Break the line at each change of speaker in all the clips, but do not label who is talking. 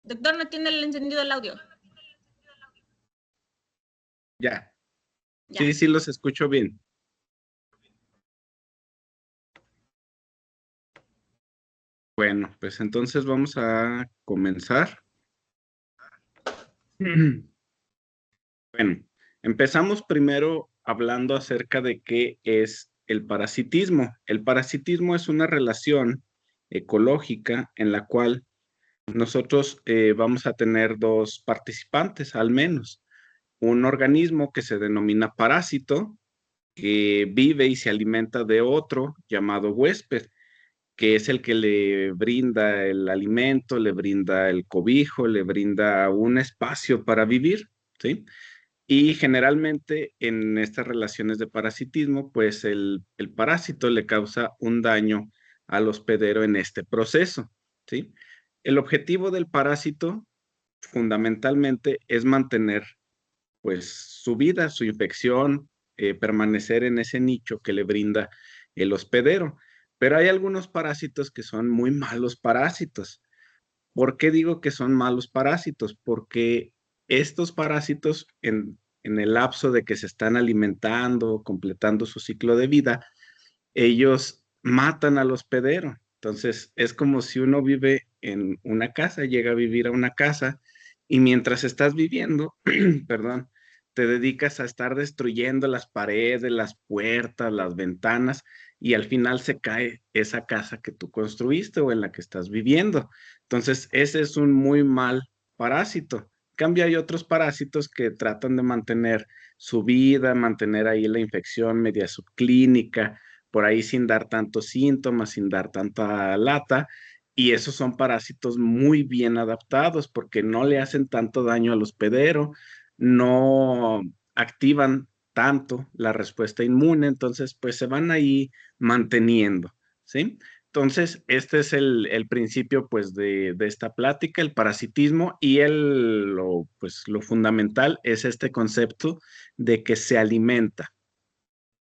Doctor, no tiene el encendido el audio.
Ya.
Ya.
Sí, los escucho bien. Bueno, pues entonces vamos a comenzar. Bueno, empezamos primero hablando acerca de qué es el parasitismo. El parasitismo es una relación ecológica en la cual nosotros vamos a tener dos participantes al menos. Un organismo que se denomina parásito, que vive y se alimenta de otro llamado huésped, que es el que le brinda el alimento, le brinda el cobijo, le brinda un espacio para vivir, ¿sí? Y generalmente en estas relaciones de parasitismo, pues el parásito le causa un daño al hospedero en este proceso, ¿sí? El objetivo del parásito fundamentalmente es mantener pues su vida, su infección, permanecer en ese nicho que le brinda el hospedero. Pero hay algunos parásitos que son muy malos parásitos. ¿Por qué digo que son malos parásitos? Porque estos parásitos en el lapso de que se están alimentando, completando su ciclo de vida, ellos matan al hospedero. Entonces, es como si uno vive en una casa, llega a vivir a una casa y mientras estás viviendo, perdón, te dedicas a estar destruyendo las paredes, las puertas, las ventanas y al final se cae esa casa que tú construiste o en la que estás viviendo. Entonces, ese es un muy mal parásito. En cambio, hay otros parásitos que tratan de mantener su vida, mantener ahí la infección media subclínica, por ahí sin dar tantos síntomas, sin dar tanta lata, y esos son parásitos muy bien adaptados porque no le hacen tanto daño al hospedero, no activan tanto la respuesta inmune, entonces pues se van ahí manteniendo, ¿sí? Entonces, este es el principio pues de esta plática, el parasitismo y pues, lo fundamental es este concepto de que se alimenta,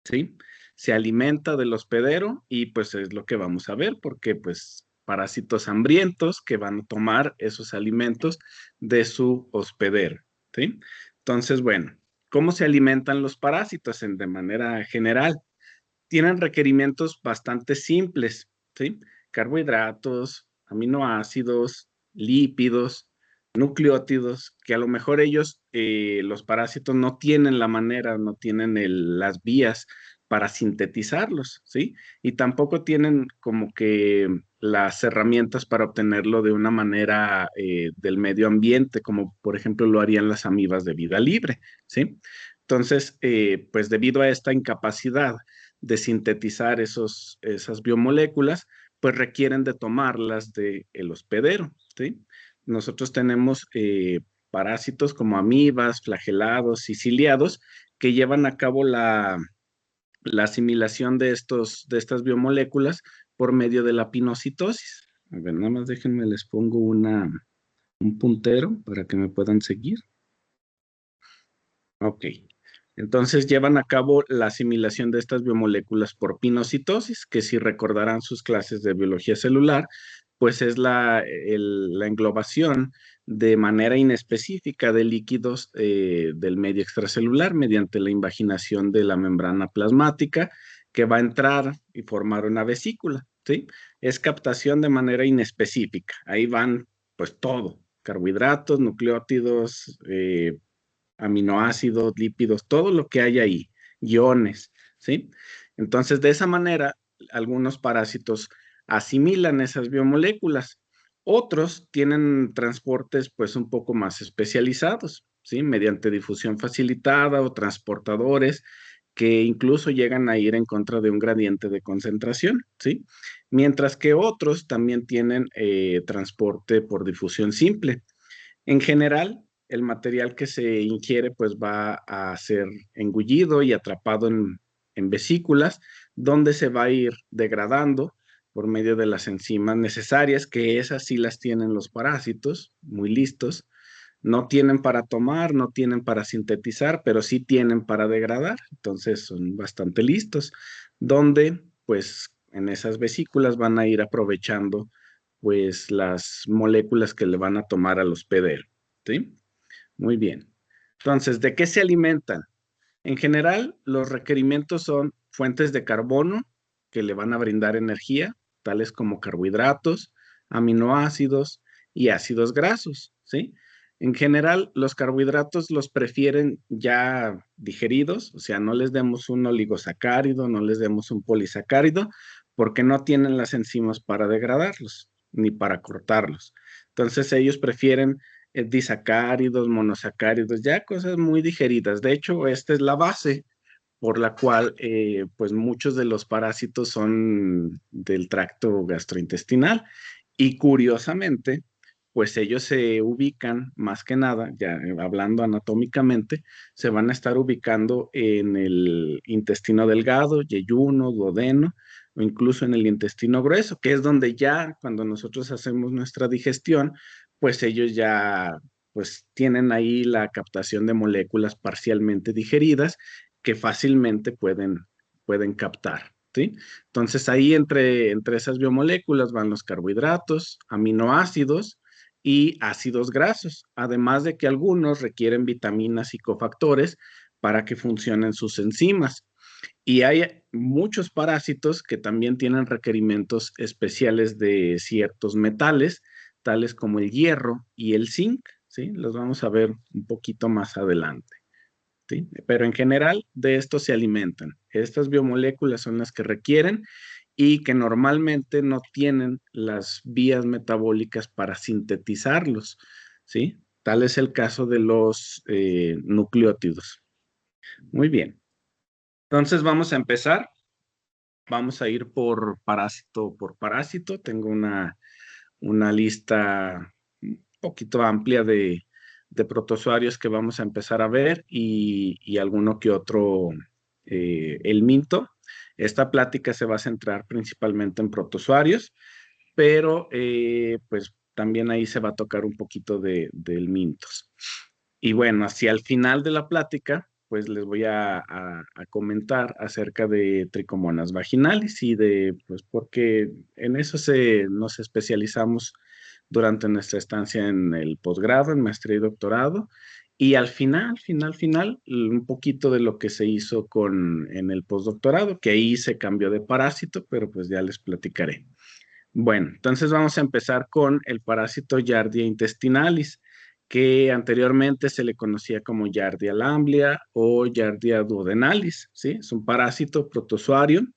¿sí? Se alimenta del hospedero y pues es lo que vamos a ver porque pues parásitos hambrientos que van a tomar esos alimentos de su hospedero, ¿sí? Entonces, bueno, ¿cómo se alimentan los parásitos de manera general? Tienen requerimientos bastante simples, ¿sí? Carbohidratos, aminoácidos, lípidos, nucleótidos, que a lo mejor ellos, los parásitos, no tienen la manera, no tienen las vías para sintetizarlos, ¿sí? Y tampoco tienen como que las herramientas para obtenerlo de una manera del medio ambiente, como por ejemplo lo harían las amibas de vida libre, ¿sí? Entonces, pues debido a esta incapacidad de sintetizar esas biomoléculas, pues requieren de tomarlas del hospedero, ¿sí? Nosotros tenemos parásitos como amibas, flagelados y ciliados que llevan a cabo la asimilación de estas biomoléculas por medio de la pinocitosis. A ver, nada más déjenme, les pongo un puntero para que me puedan seguir. Ok. Entonces llevan a cabo la asimilación de estas biomoléculas por pinocitosis, que si recordarán sus clases de biología celular, pues es la englobación de manera inespecífica de líquidos del medio extracelular mediante la invaginación de la membrana plasmática que va a entrar y formar una vesícula, ¿sí? Es captación de manera inespecífica. Ahí van pues todo, carbohidratos, nucleótidos, aminoácidos, lípidos, todo lo que hay ahí, iones, ¿sí? Entonces, de esa manera, algunos parásitos asimilan esas biomoléculas. Otros tienen transportes pues un poco más especializados, ¿sí? Mediante difusión facilitada o transportadores que incluso llegan a ir en contra de un gradiente de concentración, ¿sí? Mientras que otros también tienen transporte por difusión simple. En general, el material que se ingiere pues va a ser engullido y atrapado en vesículas, donde se va a ir degradando por medio de las enzimas necesarias, que esas sí las tienen los parásitos, muy listos. No tienen para tomar, no tienen para sintetizar, pero sí tienen para degradar. Entonces son bastante listos, donde pues en esas vesículas van a ir aprovechando pues las moléculas que le van a tomar al hospedero, ¿sí? Muy bien. Entonces, ¿de qué se alimentan? En general, los requerimientos son fuentes de carbono que le van a brindar energía, tales como carbohidratos, aminoácidos y ácidos grasos, ¿sí? En general, los carbohidratos los prefieren ya digeridos, o sea, no les demos un oligosacárido, no les demos un polisacárido, porque no tienen las enzimas para degradarlos ni para cortarlos. Entonces, ellos prefieren disacáridos, monosacáridos, ya cosas muy digeridas. De hecho, esta es la base por la cual pues muchos de los parásitos son del tracto gastrointestinal y curiosamente pues ellos se ubican más que nada, ya hablando anatómicamente, se van a estar ubicando en el intestino delgado, yeyuno, duodeno o incluso en el intestino grueso, que es donde ya cuando nosotros hacemos nuestra digestión, pues ellos ya pues tienen ahí la captación de moléculas parcialmente digeridas que fácilmente pueden captar, ¿sí? Entonces ahí entre esas biomoléculas van los carbohidratos, aminoácidos y ácidos grasos, además de que algunos requieren vitaminas y cofactores para que funcionen sus enzimas. Y hay muchos parásitos que también tienen requerimientos especiales de ciertos metales, tales como el hierro y el zinc, ¿sí? Los vamos a ver un poquito más adelante. ¿Sí? Pero en general de esto se alimentan. Estas biomoléculas son las que requieren y que normalmente no tienen las vías metabólicas para sintetizarlos, ¿sí? Tal es el caso de los nucleótidos. Muy bien. Entonces vamos a empezar. Vamos a ir por parásito. Tengo una lista un poquito amplia de protozoarios que vamos a empezar a ver y alguno que otro helminto. Esta plática se va a centrar principalmente en protozoarios, pero pues también ahí se va a tocar un poquito de helmintos. Y bueno, hacia el final de la plática, pues les voy a comentar acerca de tricomonas vaginalis y pues porque en eso nos especializamos durante nuestra estancia en el posgrado, en maestría y doctorado. Y al final, un poquito de lo que se hizo en el postdoctorado, que ahí se cambió de parásito, pero pues ya les platicaré. Bueno, entonces vamos a empezar con el parásito Giardia intestinalis, que anteriormente se le conocía como Giardia lamblia o Giardia duodenalis, ¿sí? Es un parásito protozoario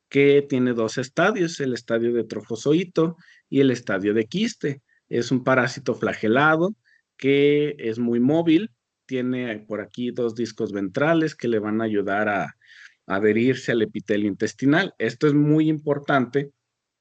que tiene dos estadios, el estadio de trofozoito y el estadio de quiste. Es un parásito flagelado que es muy móvil, tiene por aquí dos discos ventrales que le van a ayudar a adherirse al epitelio intestinal. Esto es muy importante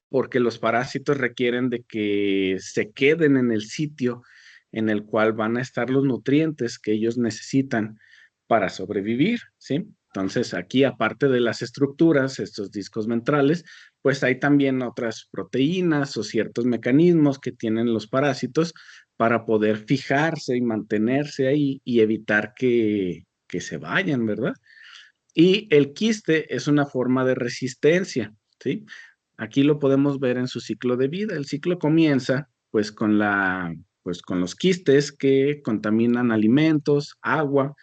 porque los parásitos requieren de que se queden en el sitio en el cual van a estar los nutrientes que ellos necesitan para sobrevivir, ¿sí? Entonces, aquí, aparte de las estructuras, estos discos ventrales, pues hay también otras proteínas o ciertos mecanismos que tienen los parásitos para poder fijarse y mantenerse ahí y evitar que se vayan, ¿verdad? Y el quiste es una forma de resistencia, ¿sí? Aquí lo podemos ver en su ciclo de vida. El ciclo comienza pues con los quistes que contaminan alimentos, agua,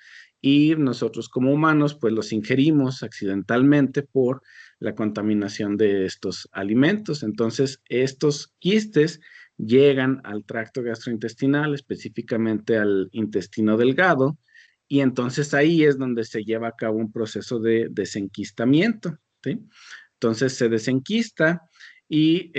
y nosotros como humanos pues los ingerimos accidentalmente por la contaminación de estos alimentos. Entonces, estos quistes llegan al tracto gastrointestinal, específicamente al intestino delgado, y entonces ahí es donde se lleva a cabo un proceso de desenquistamiento, ¿sí? Entonces se desenquista y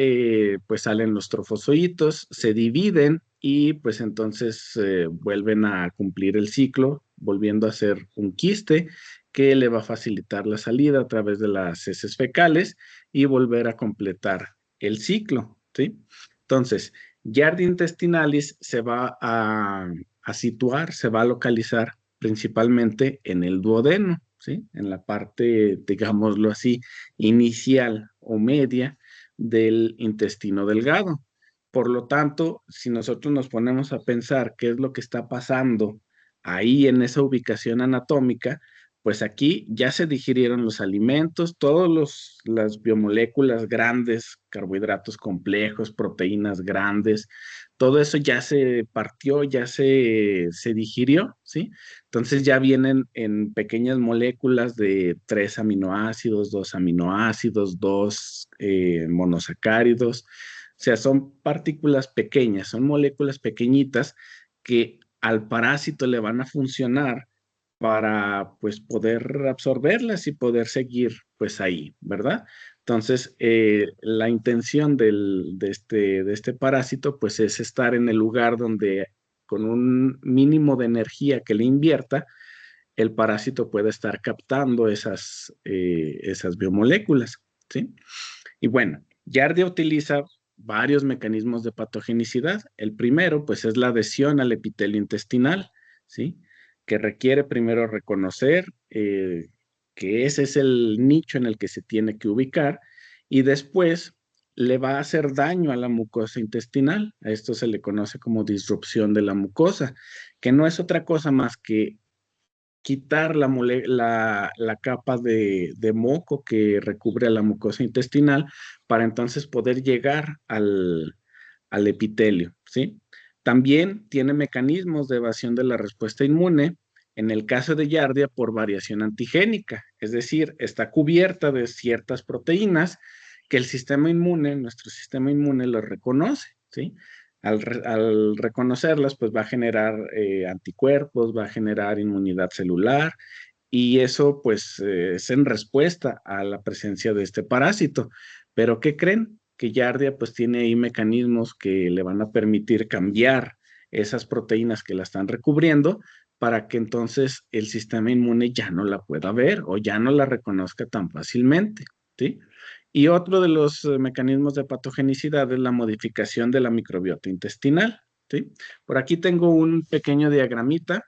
pues salen los trofozoitos, se dividen y pues entonces vuelven a cumplir el ciclo, volviendo a ser un quiste que le va a facilitar la salida a través de las heces fecales y volver a completar el ciclo, ¿sí? Entonces, Giardia intestinalis se va a situar, se va a localizar principalmente en el duodeno, ¿sí? En la parte, digámoslo así, inicial o media del intestino delgado. Por lo tanto, si nosotros nos ponemos a pensar qué es lo que está pasando ahí en esa ubicación anatómica, pues aquí ya se digirieron los alimentos, todas las biomoléculas grandes, carbohidratos complejos, proteínas grandes, todo eso ya se partió, ya se digirió, ¿sí? Entonces ya vienen en pequeñas moléculas de 3 aminoácidos, 2 aminoácidos, 2 monosacáridos. O sea, son partículas pequeñas, son moléculas pequeñitas que al parásito le van a funcionar para pues poder absorberlas y poder seguir pues ahí, ¿verdad? Entonces, la intención de este parásito pues es estar en el lugar donde con un mínimo de energía que le invierta, el parásito puede estar captando esas biomoléculas, ¿sí? Y bueno, Yardia utiliza varios mecanismos de patogenicidad. El primero, pues, es la adhesión al epitelio intestinal, ¿sí? Que requiere primero reconocer que ese es el nicho en el que se tiene que ubicar y después le va a hacer daño a la mucosa intestinal. A esto se le conoce como disrupción de la mucosa, que no es otra cosa más que quitar la capa de moco que recubre a la mucosa intestinal para entonces poder llegar al epitelio, ¿sí? También tiene mecanismos de evasión de la respuesta inmune, en el caso de Yardia por variación antigénica, es decir, está cubierta de ciertas proteínas que el sistema inmune, nuestro sistema inmune lo reconoce, ¿sí? Al reconocerlas, pues va a generar anticuerpos, va a generar inmunidad celular y eso pues es en respuesta a la presencia de este parásito. Pero ¿qué creen? Que Yardia pues tiene ahí mecanismos que le van a permitir cambiar esas proteínas que la están recubriendo para que entonces el sistema inmune ya no la pueda ver o ya no la reconozca tan fácilmente, ¿sí? Y otro de los mecanismos de patogenicidad es la modificación de la microbiota intestinal, ¿sí? Por aquí tengo un pequeño diagramita.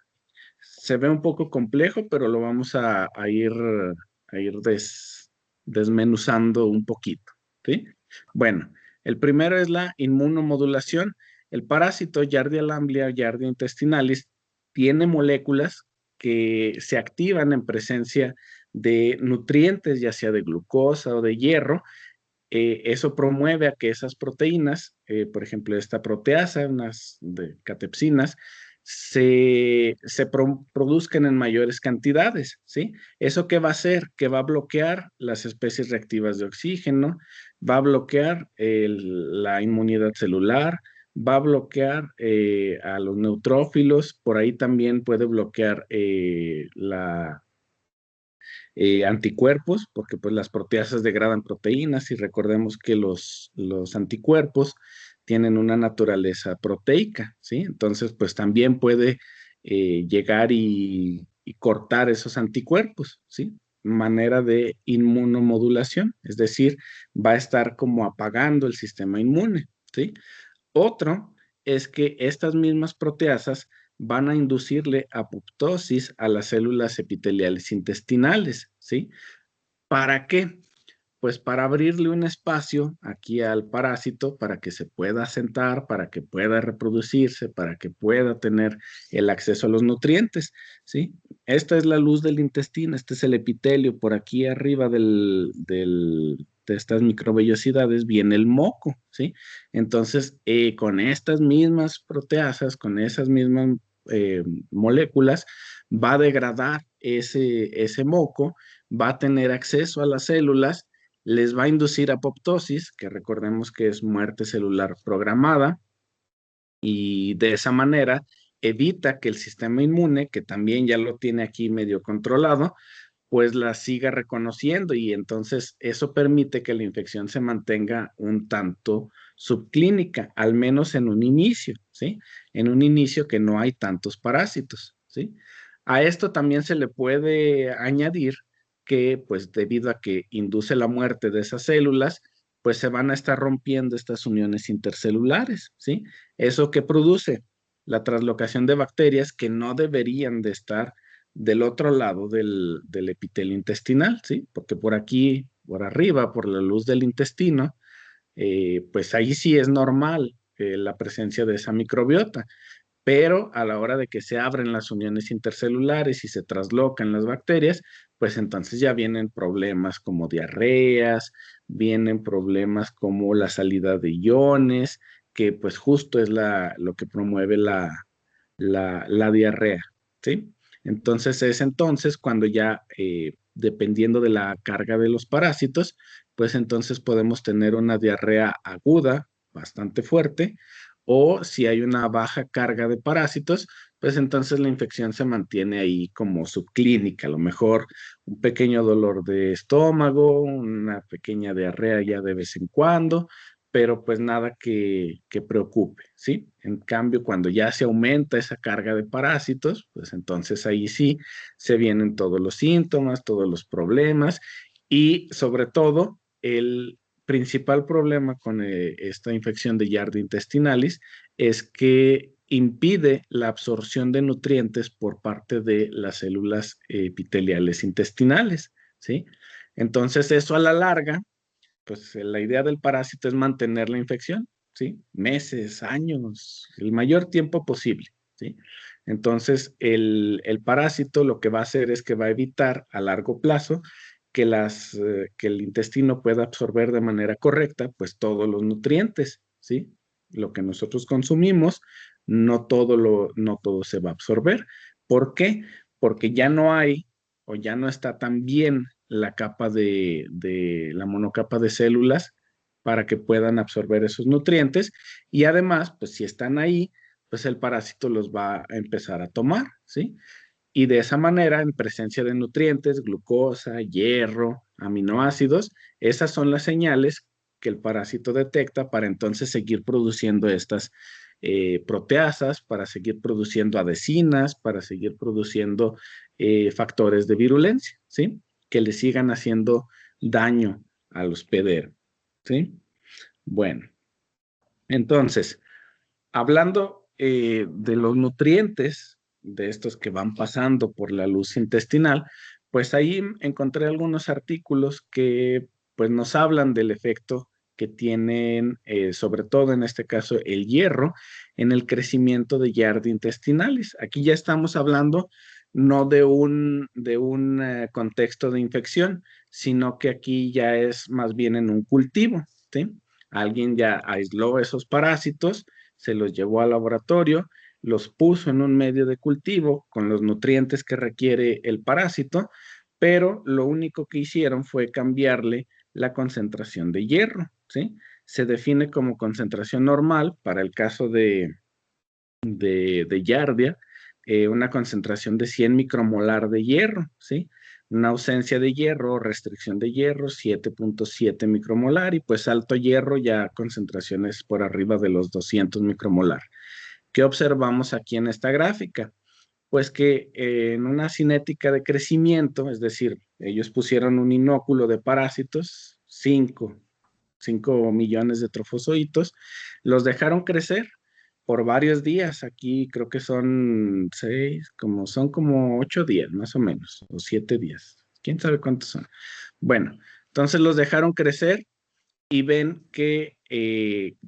Se ve un poco complejo, pero lo vamos a ir desmenuzando un poquito, ¿sí? Bueno, el primero es la inmunomodulación. El parásito Yardia lamblia, Yardia intestinalis, tiene moléculas que se activan en presencia de nutrientes, ya sea de glucosa o de hierro. Eso promueve a que esas proteínas, por ejemplo, esta proteasa, unas de catepsinas, produzcan en mayores cantidades, ¿sí? ¿Eso qué va a hacer? Que va a bloquear las especies reactivas de oxígeno, va a bloquear la inmunidad celular, va a bloquear a los neutrófilos, por ahí también puede bloquear anticuerpos, porque pues las proteasas degradan proteínas y recordemos que los anticuerpos tienen una naturaleza proteica, ¿sí? Entonces pues también puede llegar y cortar esos anticuerpos, ¿sí? Manera de inmunomodulación, es decir, va a estar como apagando el sistema inmune, ¿sí? Otro es que estas mismas proteasas van a inducirle apoptosis a las células epiteliales intestinales, ¿sí? ¿Para qué? Pues para abrirle un espacio aquí al parásito para que se pueda sentar, para que pueda reproducirse, para que pueda tener el acceso a los nutrientes, ¿sí? Esta es la luz del intestino, este es el epitelio, por aquí arriba de estas microvellosidades viene el moco, ¿sí? Entonces, con estas mismas proteasas, con esas mismas moléculas, va a degradar ese moco, va a tener acceso a las células, les va a inducir apoptosis, que recordemos que es muerte celular programada, y de esa manera evita que el sistema inmune, que también ya lo tiene aquí medio controlado, pues la siga reconociendo y entonces eso permite que la infección se mantenga un tanto subclínica, al menos en un inicio, ¿sí? En un inicio que no hay tantos parásitos, ¿sí? A esto también se le puede añadir que, pues debido a que induce la muerte de esas células, pues se van a estar rompiendo estas uniones intercelulares, ¿sí? ¿Eso que produce? La translocación de bacterias que no deberían de estar del otro lado del epitelio intestinal, ¿sí? Porque por aquí, por arriba, por la luz del intestino, pues ahí sí es normal la presencia de esa microbiota. pero a la hora de que se abren las uniones intercelulares y se traslocan las bacterias, pues entonces ya vienen problemas como diarreas, vienen problemas como la salida de iones, que pues justo es lo que promueve la diarrea, ¿sí? Entonces es entonces cuando ya, dependiendo de la carga de los parásitos, pues entonces podemos tener una diarrea aguda, bastante fuerte, o si hay una baja carga de parásitos, pues entonces la infección se mantiene ahí como subclínica, a lo mejor un pequeño dolor de estómago, una pequeña diarrea ya de vez en cuando, pero pues nada que preocupe, ¿sí? En cambio, cuando ya se aumenta esa carga de parásitos, pues entonces ahí sí se vienen todos los síntomas, todos los problemas y sobre todo el principal problema con esta infección de Yardia intestinalis es que impide la absorción de nutrientes por parte de las células epiteliales intestinales, ¿sí? Entonces eso a la larga, pues la idea del parásito es mantener la infección, ¿sí? Meses, años, el mayor tiempo posible, ¿sí? Entonces, el parásito lo que va a hacer es que va a evitar a largo plazo que el intestino pueda absorber de manera correcta, pues todos los nutrientes, ¿sí? Lo que nosotros consumimos, no todo se va a absorber. ¿Por qué? Porque ya no hay o ya no está tan bien la capa de la monocapa de células para que puedan absorber esos nutrientes y además, pues si están ahí, pues el parásito los va a empezar a tomar, ¿sí? Y de esa manera, en presencia de nutrientes, glucosa, hierro, aminoácidos, esas son las señales que el parásito detecta para entonces seguir produciendo estas proteasas, para seguir produciendo adhesinas, para seguir produciendo factores de virulencia, ¿sí? Que le sigan haciendo daño al hospedero, ¿sí? Bueno, entonces, hablando de los nutrientes, de estos que van pasando por la luz intestinal, pues ahí encontré algunos artículos que pues nos hablan del efecto que tienen, sobre todo en este caso, el hierro en el crecimiento de Yardia intestinalis. Aquí ya estamos hablando no de un contexto de infección, sino que aquí ya es más bien en un cultivo, ¿sí? Alguien ya aisló esos parásitos, se los llevó al laboratorio, los puso en un medio de cultivo con los nutrientes que requiere el parásito, pero lo único que hicieron fue cambiarle la concentración de hierro, ¿sí? Se define como concentración normal para el caso de Yardia, una concentración de 100 micromolar de hierro, ¿sí? Una ausencia de hierro, restricción de hierro, 7.7 micromolar y pues alto hierro ya concentraciones por arriba de los 200 micromolar. ¿Qué observamos aquí en esta gráfica? Pues que en una cinética de crecimiento, es decir, ellos pusieron un inóculo de parásitos, 5 millones de trofozoitos, los dejaron crecer por varios días. Aquí creo que son 6, son como 8 días más o menos, o 7 días. ¿Quién sabe cuántos son? Bueno, entonces los dejaron crecer y ven que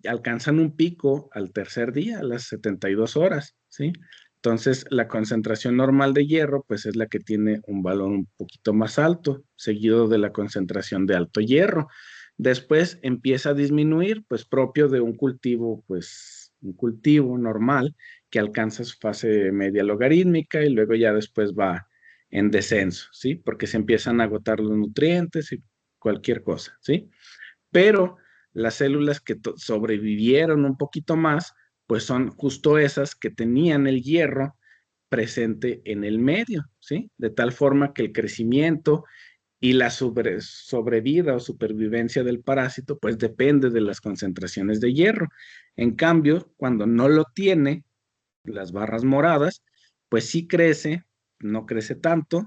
alcanzan un pico al tercer día, a las 72 horas, ¿sí? Entonces, la concentración normal de hierro, pues es la que tiene un valor un poquito más alto, seguido de la concentración de alto hierro. Después empieza a disminuir, pues propio de un cultivo, pues un cultivo normal que alcanza su fase media logarítmica y luego ya después va en descenso, ¿sí? Porque se empiezan a agotar los nutrientes y cualquier cosa, ¿sí? Pero las células que sobrevivieron un poquito más, pues son justo esas que tenían el hierro presente en el medio, ¿sí? De tal forma que el crecimiento y la sobrevida o supervivencia del parásito, pues depende de las concentraciones de hierro. En cambio, cuando no lo tiene, las barras moradas, pues sí crece, no crece tanto,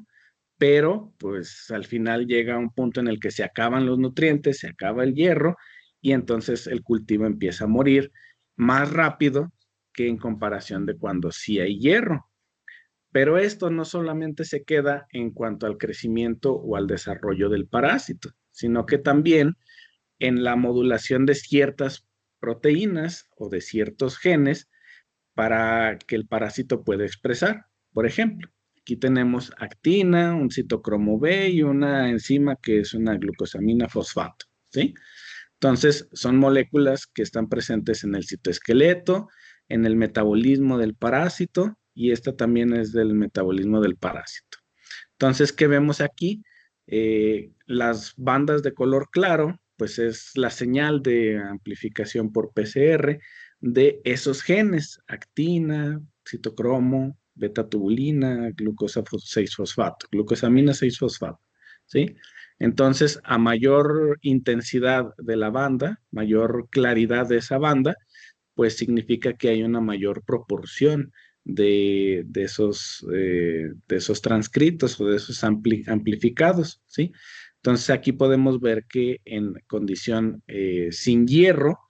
pero pues al final llega a un punto en el que se acaban los nutrientes, se acaba el hierro y entonces el cultivo empieza a morir más rápido que en comparación de cuando sí hay hierro. Pero esto no solamente se queda en cuanto al crecimiento o al desarrollo del parásito, sino que también en la modulación de ciertas proteínas o de ciertos genes para que el parásito pueda expresar. Por ejemplo, aquí tenemos actina, un citocromo B y una enzima que es una glucosamina fosfato, ¿sí? Entonces, son moléculas que están presentes en el citoesqueleto, en el metabolismo del parásito, y esta también es del metabolismo del parásito. Entonces, ¿qué vemos aquí? Las bandas de color claro, pues es la señal de amplificación por PCR de esos genes, actina, citocromo, beta-tubulina, glucosa 6-fosfato, glucosamina 6-fosfato, ¿sí? Entonces, a mayor intensidad de la banda, mayor claridad de esa banda, pues significa que hay una mayor proporción de esos transcritos o de esos amplificados, ¿sí? Entonces aquí podemos ver que en condición sin hierro,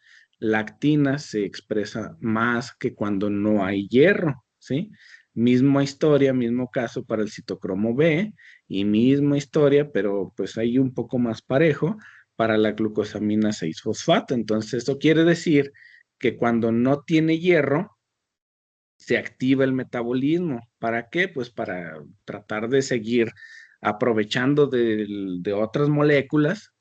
la actina se expresa más que cuando no hay hierro, ¿sí? Misma historia, mismo caso para el citocromo B y misma historia, pero pues ahí un poco más parejo para la glucosamina 6-fosfato. Entonces, esto quiere decir que cuando no tiene hierro, se activa el metabolismo. ¿Para qué? Pues para tratar de seguir aprovechando de otras moléculas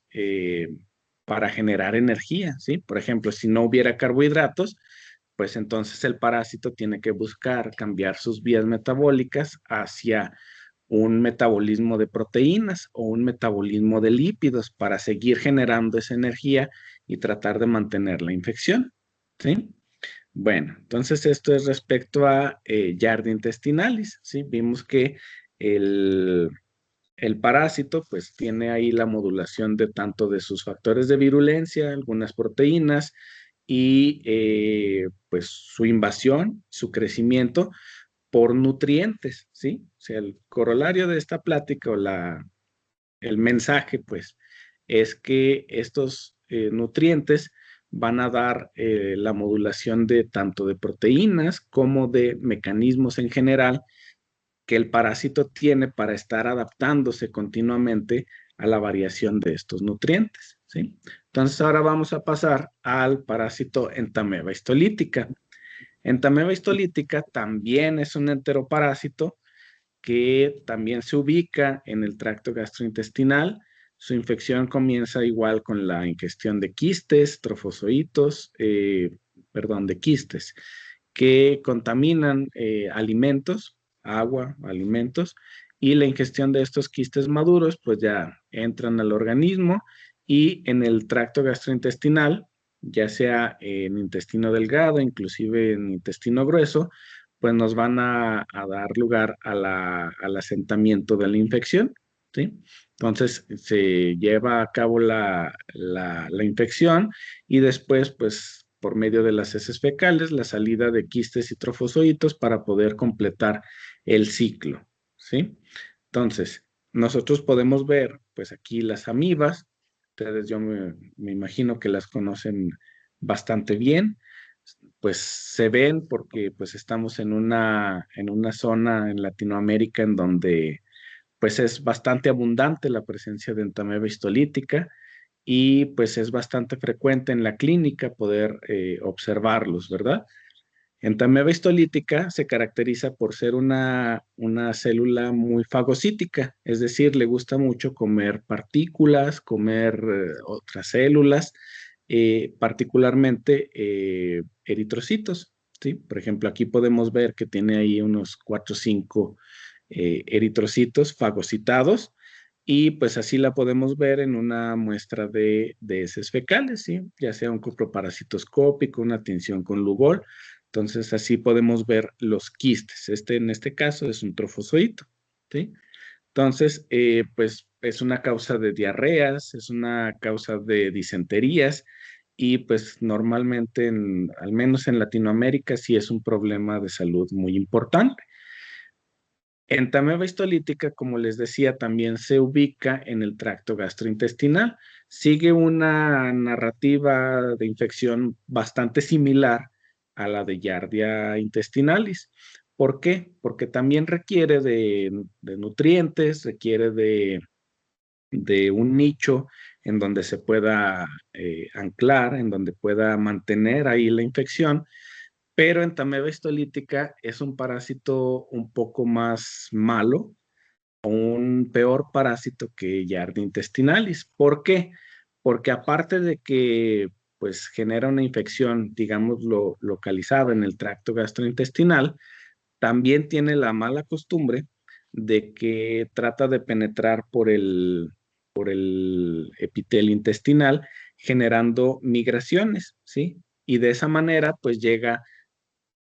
para generar energía, ¿sí? Por ejemplo, si no hubiera carbohidratos, pues entonces el parásito tiene que buscar cambiar sus vías metabólicas hacia un metabolismo de proteínas o un metabolismo de lípidos para seguir generando esa energía y tratar de mantener la infección, ¿sí? Bueno, entonces esto es respecto a Yardia intestinalis, ¿sí? Vimos que el, el parásito pues tiene ahí la modulación de tanto de sus factores de virulencia, algunas proteínas y pues su invasión, su crecimiento por nutrientes, ¿sí? O sea, el corolario de esta plática o el mensaje pues es que estos nutrientes van a dar la modulación de tanto de proteínas como de mecanismos en general que el parásito tiene para estar adaptándose continuamente a la variación de estos nutrientes, ¿sí? Entonces ahora vamos a pasar al parásito Entamoeba histolítica. Entamoeba histolítica también es un enteroparásito que también se ubica en el tracto gastrointestinal. Su infección comienza igual con la ingestión de quistes, trofozoitos, de quistes, que contaminan alimentos, agua, alimentos, y la ingestión de estos quistes maduros, pues ya entran al organismo y en el tracto gastrointestinal, ya sea en intestino delgado, inclusive en intestino grueso, pues nos van a dar lugar al asentamiento de la infección, ¿sí? Entonces se lleva a cabo la infección y después, pues por medio de las heces fecales, la salida de quistes y trofozoitos para poder completar el ciclo, ¿sí? Entonces, nosotros podemos ver, pues aquí las amibas, ustedes yo me imagino que las conocen bastante bien, pues se ven porque pues estamos en una zona en Latinoamérica en donde pues es bastante abundante la presencia de entamoeba histolítica y pues es bastante frecuente en la clínica poder observarlos, ¿verdad? Entamoeba histolítica se caracteriza por ser una célula muy fagocítica, es decir, le gusta mucho comer partículas, comer otras células, particularmente eritrocitos, ¿sí? Por ejemplo, aquí podemos ver que tiene ahí unos 4 o 5 eritrocitos fagocitados y pues así la podemos ver en una muestra de heces fecales, ¿sí? Ya sea un coproparasitoscópico, una tinción con Lugol. Entonces así podemos ver los quistes. En este caso es un trofozoito, ¿sí? Entonces, pues es una causa de diarreas, es una causa de disenterías y pues normalmente, al menos en Latinoamérica, sí es un problema de salud muy importante. Entamoeba histolítica, como les decía, también se ubica en el tracto gastrointestinal. Sigue una narrativa de infección bastante similar a la de Yardia intestinalis. ¿Por qué? Porque también requiere de nutrientes, requiere de un nicho en donde se pueda anclar, en donde pueda mantener ahí la infección, pero Entamoeba histolítica es un parásito un poco más malo, un peor parásito que Giardia intestinalis. ¿Por qué? Porque aparte de que pues genera una infección, digámoslo, localizada en el tracto gastrointestinal, también tiene la mala costumbre de que trata de penetrar por el epitelio intestinal, generando migraciones, ¿sí? Y de esa manera, pues llega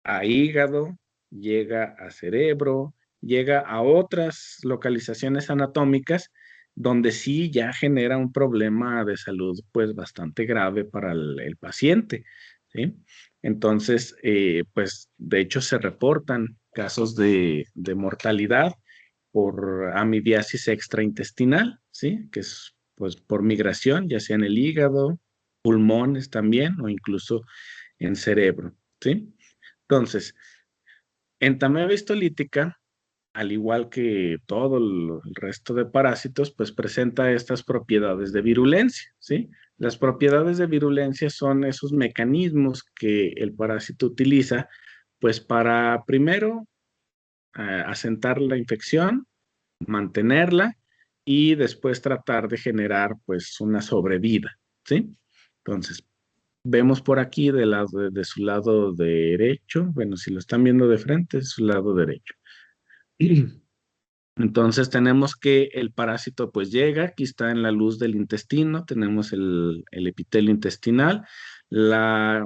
a hígado, llega a cerebro, llega a otras localizaciones anatómicas donde sí ya genera un problema de salud pues bastante grave para el paciente, ¿sí? Entonces, pues de hecho se reportan casos de mortalidad por amibiasis extraintestinal, ¿sí? Que es pues por migración, ya sea en el hígado, pulmones también o incluso en cerebro, ¿sí? Entonces, Entamoeba histolítica, al igual que todo el resto de parásitos, pues presenta estas propiedades de virulencia, ¿sí? Las propiedades de virulencia son esos mecanismos que el parásito utiliza, pues para primero asentar la infección, mantenerla y después tratar de generar pues una sobrevida, ¿sí? Entonces, vemos por aquí de su lado derecho, bueno, si lo están viendo de frente, es su lado derecho. Entonces tenemos que el parásito pues llega, aquí está en la luz del intestino, tenemos el epitelio intestinal, la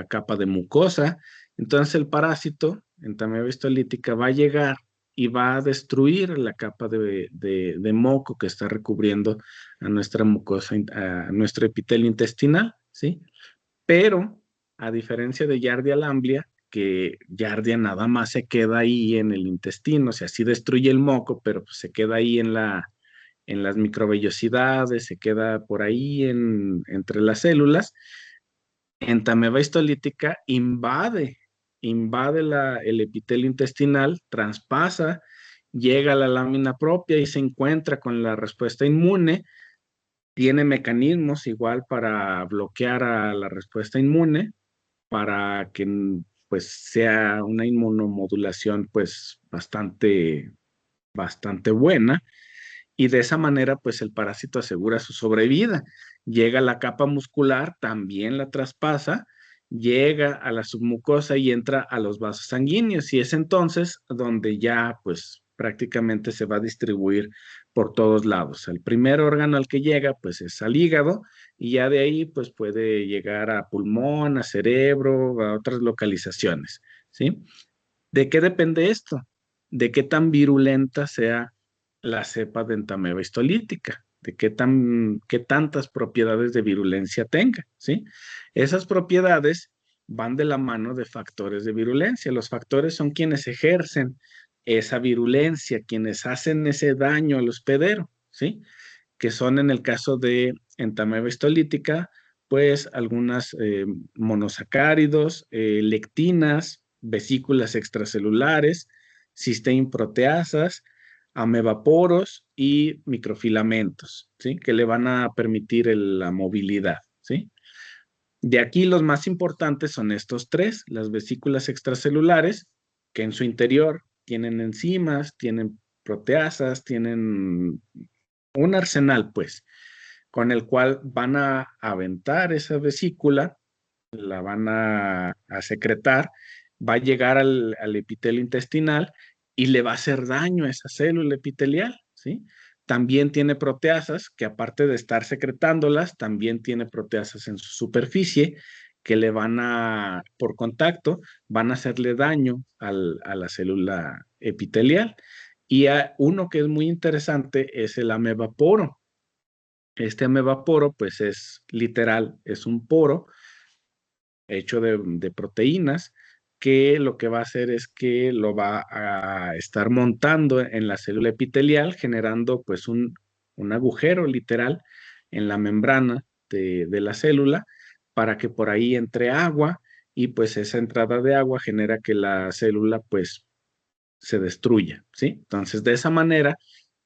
capa de mucosa. Entonces el parásito, Entamoeba histolítica, va a llegar y va a destruir la capa de moco que está recubriendo a nuestra mucosa, a nuestro epitelio intestinal, ¿sí? Pero, a diferencia de Giardia lamblia, que Giardia nada más se queda ahí en el intestino, o sea, sí destruye el moco, pero pues se queda ahí en las microvellosidades, se queda por ahí entre las células. Entamoeba histolítica invade el epitelio intestinal, traspasa, llega a la lámina propia y se encuentra con la respuesta inmune. Tiene mecanismos igual para bloquear a la respuesta inmune, para que pues sea una inmunomodulación pues bastante buena, y de esa manera pues el parásito asegura su sobrevida. Llega a la capa muscular, también la traspasa, llega a la submucosa y entra a los vasos sanguíneos, y es entonces donde ya pues prácticamente se va a distribuir por todos lados. El primer órgano al que llega pues es al hígado, y ya de ahí pues puede llegar a pulmón, a cerebro, a otras localizaciones, ¿sí? ¿De qué depende esto? De qué tan virulenta sea la cepa de Entamoeba histolítica, de qué tantas propiedades de virulencia tenga, ¿sí? Esas propiedades van de la mano de factores de virulencia. Los factores son quienes ejercen esa virulencia, quienes hacen ese daño al hospedero, ¿sí? Que son en el caso de Entamoeba histolítica, pues algunas monosacáridos, lectinas, vesículas extracelulares, cisteína proteasas, amebaporos y microfilamentos, ¿sí? Que le van a permitir la movilidad, ¿sí? De aquí los más importantes son estos tres: las vesículas extracelulares, que en su interior tienen enzimas, tienen proteasas, tienen un arsenal, pues, con el cual van a aventar esa vesícula, la van a secretar, va a llegar al epitelio intestinal y le va a hacer daño a esa célula epitelial, ¿sí? También tiene proteasas que, aparte de estar secretándolas, también tiene proteasas en su superficie que le van por contacto, van a hacerle daño a la célula epitelial. Y uno que es muy interesante es el amebaporo. Este amebaporo, pues es literal, es un poro hecho de proteínas, que lo que va a hacer es que lo va a estar montando en la célula epitelial, generando pues un agujero literal en la membrana de la célula, para que por ahí entre agua, y pues esa entrada de agua genera que la célula pues se destruya, ¿sí? Entonces, de esa manera,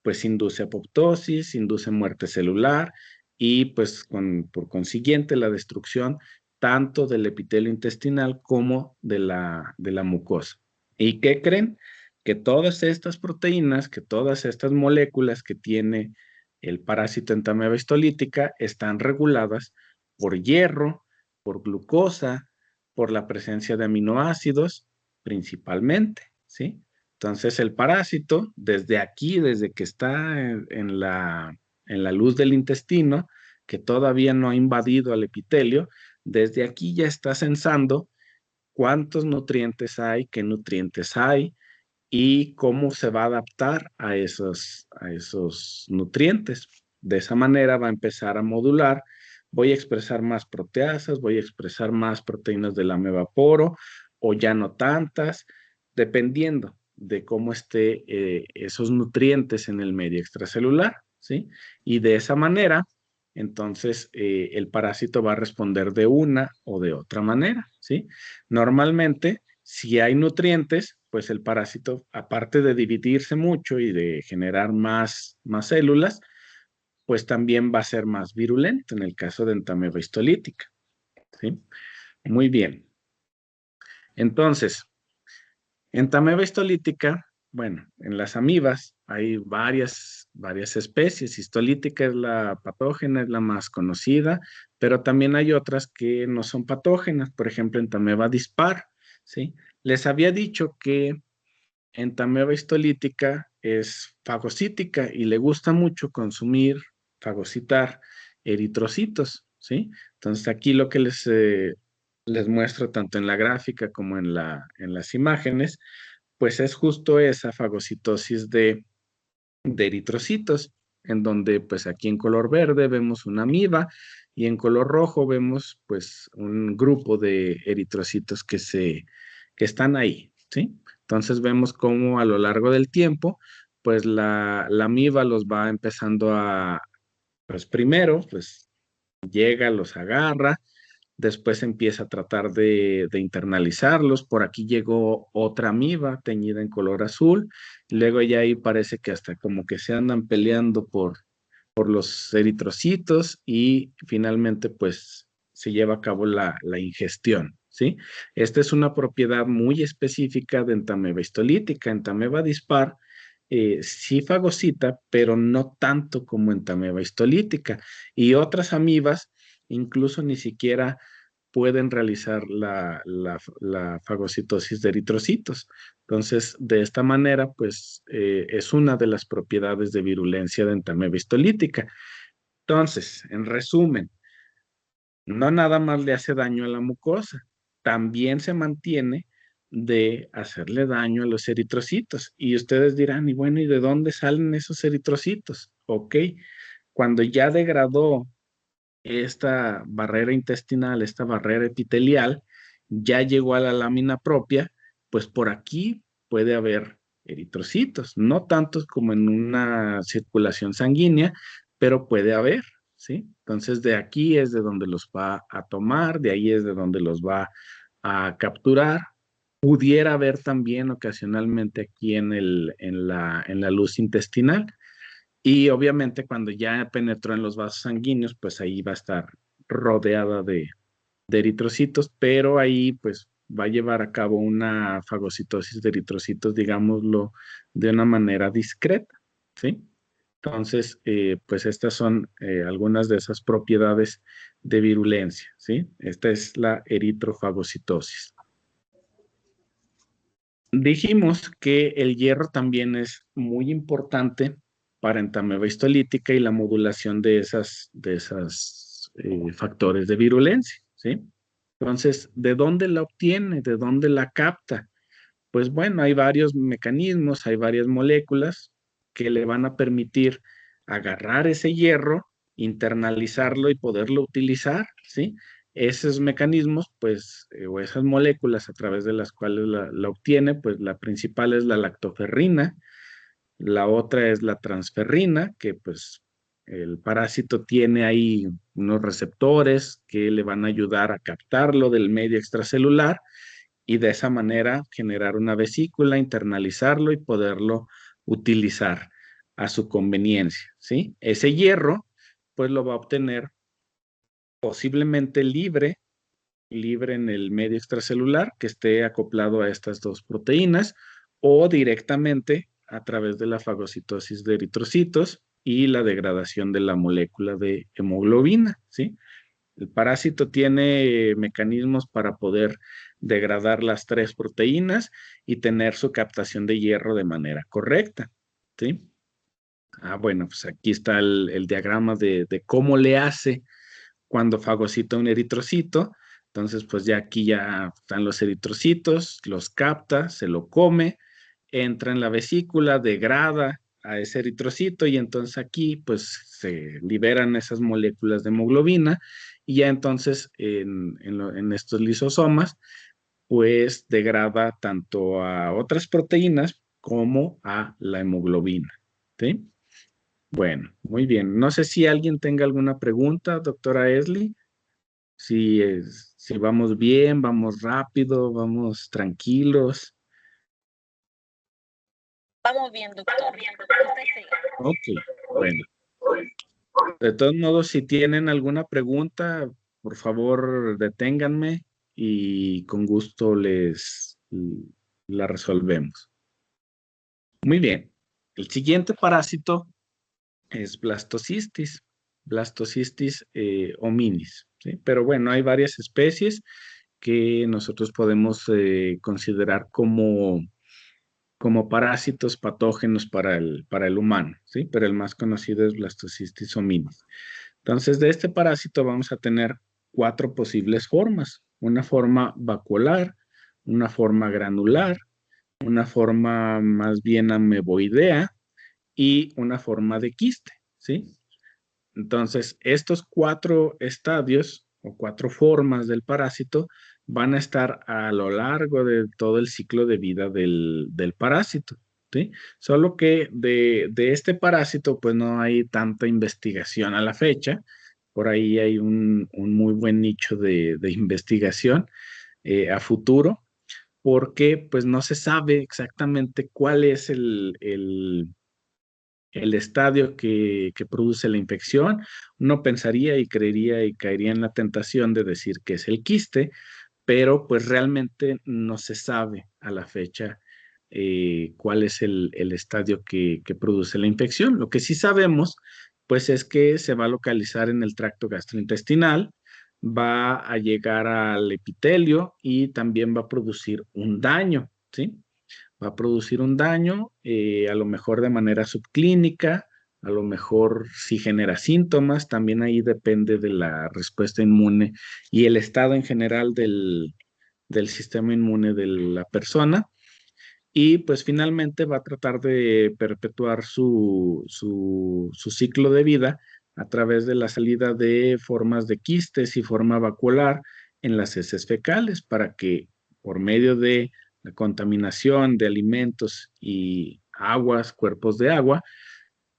pues induce apoptosis, induce muerte celular y pues por consiguiente la destrucción tanto del epitelio intestinal como de la mucosa. ¿Y qué creen? Que todas estas proteínas, que todas estas moléculas que tiene el parásito Entamoeba histolítica están reguladas por hierro, por glucosa, por la presencia de aminoácidos, principalmente, ¿sí? Entonces el parásito, desde aquí, desde que está en la luz del intestino, que todavía no ha invadido al epitelio, desde aquí ya está censando cuántos nutrientes hay, qué nutrientes hay y cómo se va a adaptar a esos nutrientes. De esa manera va a empezar a modular. Voy a expresar más proteasas, voy a expresar más proteínas del amebaporo o ya no tantas, dependiendo de cómo esté esos nutrientes en el medio extracelular, ¿sí? Y de esa manera, entonces el parásito va a responder de una o de otra manera, ¿sí? Normalmente, si hay nutrientes, pues el parásito, aparte de dividirse mucho y de generar más células, pues también va a ser más virulento en el caso de Entamoeba histolítica, ¿sí? Muy bien. Entonces, Entamoeba histolítica, bueno, en las amibas hay varias especies. Histolítica es la patógena, es la más conocida, pero también hay otras que no son patógenas, por ejemplo, Entamoeba dispar, ¿sí? Les había dicho que Entamoeba histolítica es fagocítica y le gusta mucho consumir, fagocitar eritrocitos, ¿sí? Entonces aquí lo que les muestro tanto en la gráfica como en las imágenes, pues es justo esa fagocitosis de eritrocitos, en donde pues aquí en color verde vemos una amiba y en color rojo vemos pues un grupo de eritrocitos que están ahí, ¿sí? Entonces vemos cómo a lo largo del tiempo pues la amiba los va empezando pues primero pues llega, los agarra, después empieza a tratar de internalizarlos. Por aquí llegó otra amiba teñida en color azul. Luego ya ahí parece que hasta como que se andan peleando por los eritrocitos y finalmente pues se lleva a cabo la ingestión, ¿sí? Esta es una propiedad muy específica de Entamoeba histolítica. Entamoeba dispar sí fagocita, pero no tanto como Entamoeba histolítica. Y otras amibas incluso ni siquiera pueden realizar la fagocitosis de eritrocitos. Entonces, de esta manera, pues es una de las propiedades de virulencia de Entamoeba histolítica. Entonces, en resumen, no nada más le hace daño a la mucosa, también se mantiene de hacerle daño a los eritrocitos. Y ustedes dirán, y bueno, ¿y de dónde salen esos eritrocitos? Ok, cuando ya degradó esta barrera intestinal, esta barrera epitelial, ya llegó a la lámina propia, pues por aquí puede haber eritrocitos, no tantos como en una circulación sanguínea, pero puede haber, ¿sí? Entonces de aquí es de donde los va a tomar, de ahí es de donde los va a capturar. Pudiera haber también ocasionalmente aquí en la luz intestinal, y obviamente cuando ya penetró en los vasos sanguíneos, pues ahí va a estar rodeada de eritrocitos, pero ahí pues va a llevar a cabo una fagocitosis de eritrocitos, digámoslo, de una manera discreta, ¿sí? Entonces, pues estas son algunas de esas propiedades de virulencia, ¿sí? Esta es la eritrofagocitosis. Dijimos que el hierro también es muy importante para Entamoeba histolítica y la modulación de esas factores de virulencia, ¿sí? Entonces, ¿de dónde la obtiene? ¿De dónde la capta? Pues bueno, hay varios mecanismos, hay varias moléculas que le van a permitir agarrar ese hierro, internalizarlo y poderlo utilizar, ¿sí? Esos mecanismos, pues, o esas moléculas a través de las cuales la obtiene, pues la principal es la lactoferrina, la otra es la transferrina, que pues el parásito tiene ahí unos receptores que le van a ayudar a captarlo del medio extracelular y de esa manera generar una vesícula, internalizarlo y poderlo utilizar a su conveniencia, ¿sí? Ese hierro, pues lo va a obtener posiblemente libre libre en el medio extracelular que esté acoplado a estas dos proteínas o directamente a través de la fagocitosis de eritrocitos y la degradación de la molécula de hemoglobina, ¿sí? El parásito tiene mecanismos para poder degradar las tres proteínas y tener su captación de hierro de manera correcta, ¿sí? Bueno, pues aquí está el diagrama de cómo le hace cuando fagocita un eritrocito. Entonces, pues ya aquí ya están los eritrocitos, los capta, se lo come, entra en la vesícula, degrada a ese eritrocito y entonces aquí pues se liberan esas moléculas de hemoglobina y ya entonces en estos lisosomas pues degrada tanto a otras proteínas como a la hemoglobina, ¿sí? Bueno, muy bien. No sé si alguien tenga alguna pregunta, doctora Esli. Si vamos bien, vamos rápido, vamos tranquilos.
Vamos bien, doctor. Usted siga.
Ok, bueno. De todos modos, si tienen alguna pregunta, por favor, deténganme y con gusto la resolvemos. Muy bien. El siguiente parásito es Blastocystis hominis, ¿sí? Pero bueno, hay varias especies que nosotros podemos considerar como parásitos patógenos para el humano, ¿sí? Pero el más conocido es Blastocystis hominis. Entonces, de este parásito vamos a tener cuatro posibles formas. Una forma vacuolar, una forma granular, una forma más bien ameboidea y una forma de quiste, ¿sí? Entonces, estos cuatro estadios o cuatro formas del parásito van a estar a lo largo de todo el ciclo de vida del parásito, ¿sí? Solo que de este parásito, pues no hay tanta investigación a la fecha. Por ahí hay un muy buen nicho de investigación a futuro, porque pues no se sabe exactamente cuál es el estadio que produce la infección. Uno pensaría y creería y caería en la tentación de decir que es el quiste, pero pues realmente no se sabe a la fecha cuál es el estadio que produce la infección. Lo que sí sabemos, pues es que se va a localizar en el tracto gastrointestinal, va a llegar al epitelio y también va a producir un daño, ¿sí? Va a producir un daño, a lo mejor de manera subclínica, a lo mejor si genera síntomas, también ahí depende de la respuesta inmune y el estado en general del sistema inmune de la persona. Y pues finalmente va a tratar de perpetuar su ciclo de vida a través de la salida de formas de quistes y forma vacuolar en las heces fecales para que por medio de la contaminación de alimentos y aguas, cuerpos de agua,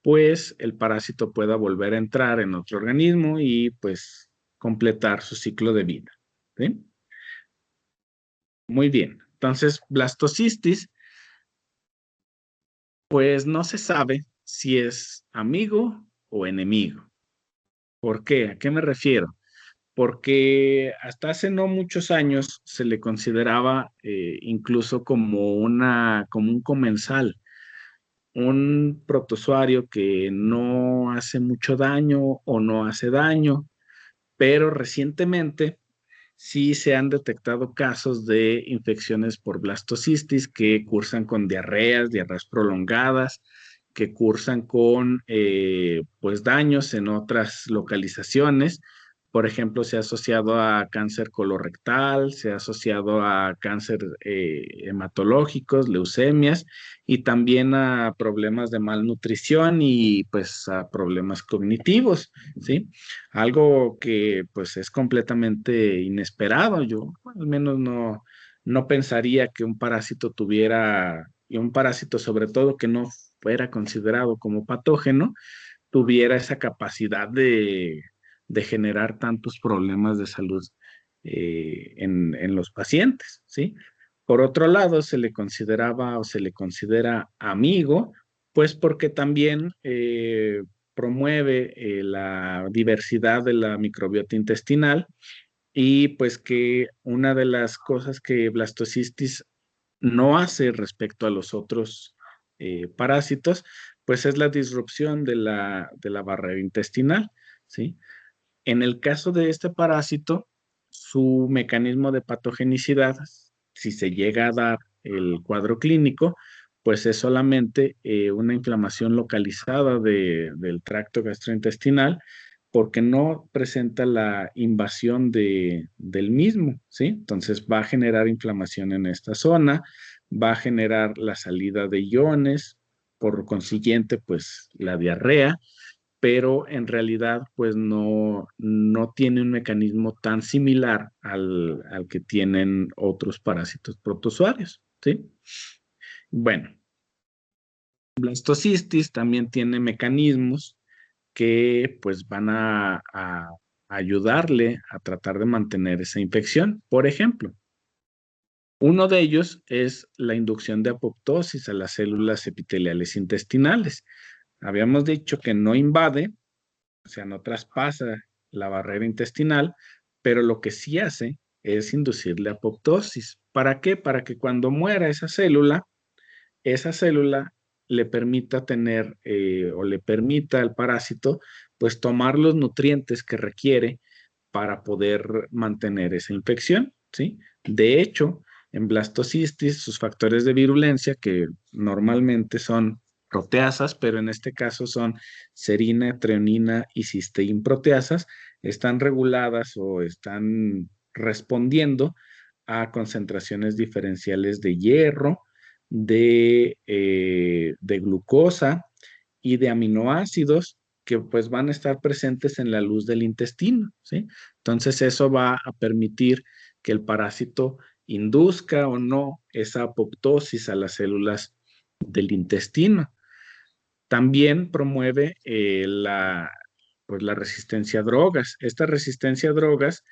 pues el parásito pueda volver a entrar en otro organismo y pues completar su ciclo de vida, ¿sí? Muy bien. Entonces, blastocistis pues no se sabe si es amigo o enemigo. ¿Por qué? ¿A qué me refiero? Porque hasta hace no muchos años se le consideraba incluso como un comensal, un protozoario que no hace mucho daño o no hace daño, pero recientemente sí se han detectado casos de infecciones por blastocistis que cursan con diarreas prolongadas, que cursan con pues daños en otras localizaciones. Por ejemplo, se ha asociado a cáncer colorectal, se ha asociado a cáncer hematológicos, leucemias y también a problemas de malnutrición y pues a problemas cognitivos, ¿sí? Algo que pues es completamente inesperado. Yo al menos no pensaría que un parásito tuviera, y un parásito sobre todo que no fuera considerado como patógeno, tuviera esa capacidad de generar tantos problemas de salud en los pacientes, ¿sí? Por otro lado, se le consideraba o se le considera amigo, pues porque también promueve la diversidad de la microbiota intestinal y pues que una de las cosas que Blastocystis no hace respecto a los otros parásitos, pues es la disrupción de la barrera intestinal, ¿sí? En el caso de este parásito, su mecanismo de patogenicidad, si se llega a dar el cuadro clínico, pues es solamente una inflamación localizada del tracto gastrointestinal porque no presenta la invasión del mismo, ¿sí? Entonces va a generar inflamación en esta zona, va a generar la salida de iones, por consiguiente, pues la diarrea, pero en realidad pues no tiene un mecanismo tan similar al que tienen otros parásitos protozoarios, ¿sí? Bueno, blastocystis también tiene mecanismos que pues van a ayudarle a tratar de mantener esa infección. Por ejemplo, uno de ellos es la inducción de apoptosis a las células epiteliales intestinales. Habíamos dicho que no invade, o sea, no traspasa la barrera intestinal, pero lo que sí hace es inducirle apoptosis. ¿Para qué? Para que cuando muera esa célula le permita tener o le permita al parásito pues tomar los nutrientes que requiere para poder mantener esa infección, ¿sí? De hecho, en blastocystis, sus factores de virulencia, que normalmente son proteasas, pero en este caso son serina, treonina y cisteína proteasas, están reguladas o están respondiendo a concentraciones diferenciales de hierro, de glucosa y de aminoácidos que pues van a estar presentes en la luz del intestino, ¿sí? Entonces eso va a permitir que el parásito induzca o no esa apoptosis a las células del intestino. También promueve pues, la resistencia a drogas. Esta resistencia a drogas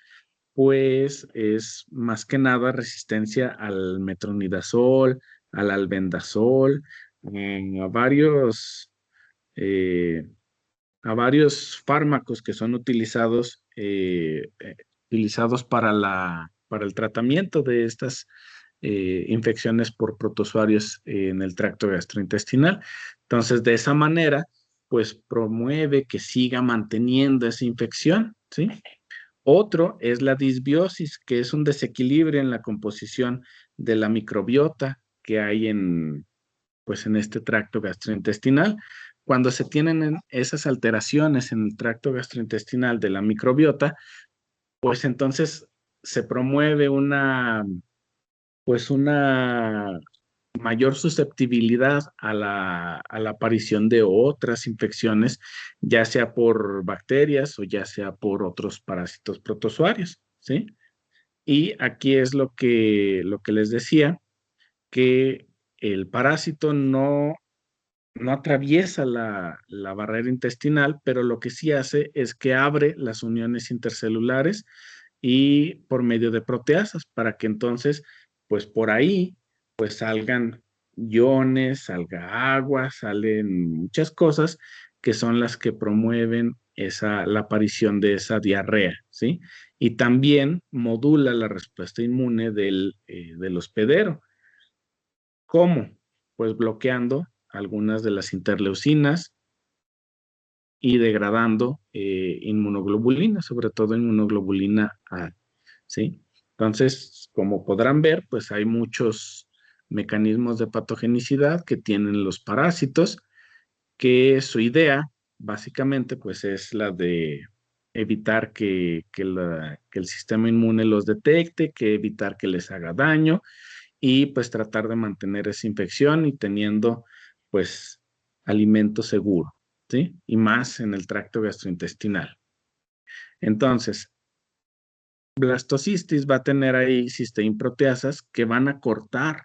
pues es más que nada resistencia al metronidazol, al albendazol, a eh, a varios fármacos que son utilizados para para el tratamiento de estas infecciones por protozoarios en el tracto gastrointestinal. Entonces, de esa manera, pues promueve que siga manteniendo esa infección, ¿sí? Otro es la disbiosis, que es un desequilibrio en la composición de la microbiota que hay pues, en este tracto gastrointestinal. Cuando se tienen esas alteraciones en el tracto gastrointestinal de la microbiota, pues entonces se promueve pues una mayor susceptibilidad a la aparición de otras infecciones, ya sea por bacterias o ya sea por otros parásitos protozoarios, ¿sí? Y aquí es lo que les decía, que el parásito no atraviesa la barrera intestinal, pero lo que sí hace es que abre las uniones intercelulares y por medio de proteasas para que entonces, pues por ahí, pues salgan iones, salga agua, salen muchas cosas que son las que promueven la aparición de esa diarrea, ¿sí? Y también modula la respuesta inmune del hospedero. ¿Cómo? Pues bloqueando algunas de las interleucinas y degradando inmunoglobulinas, sobre todo inmunoglobulina A, ¿sí? Entonces, como podrán ver, pues hay muchos mecanismos de patogenicidad que tienen los parásitos, que su idea, básicamente, pues es la de evitar que el sistema inmune los detecte, que evitar que les haga daño y pues tratar de mantener esa infección y teniendo pues alimento seguro, ¿sí? Y más en el tracto gastrointestinal. Entonces, blastocystis va a tener ahí cisteína proteasas que van a cortar,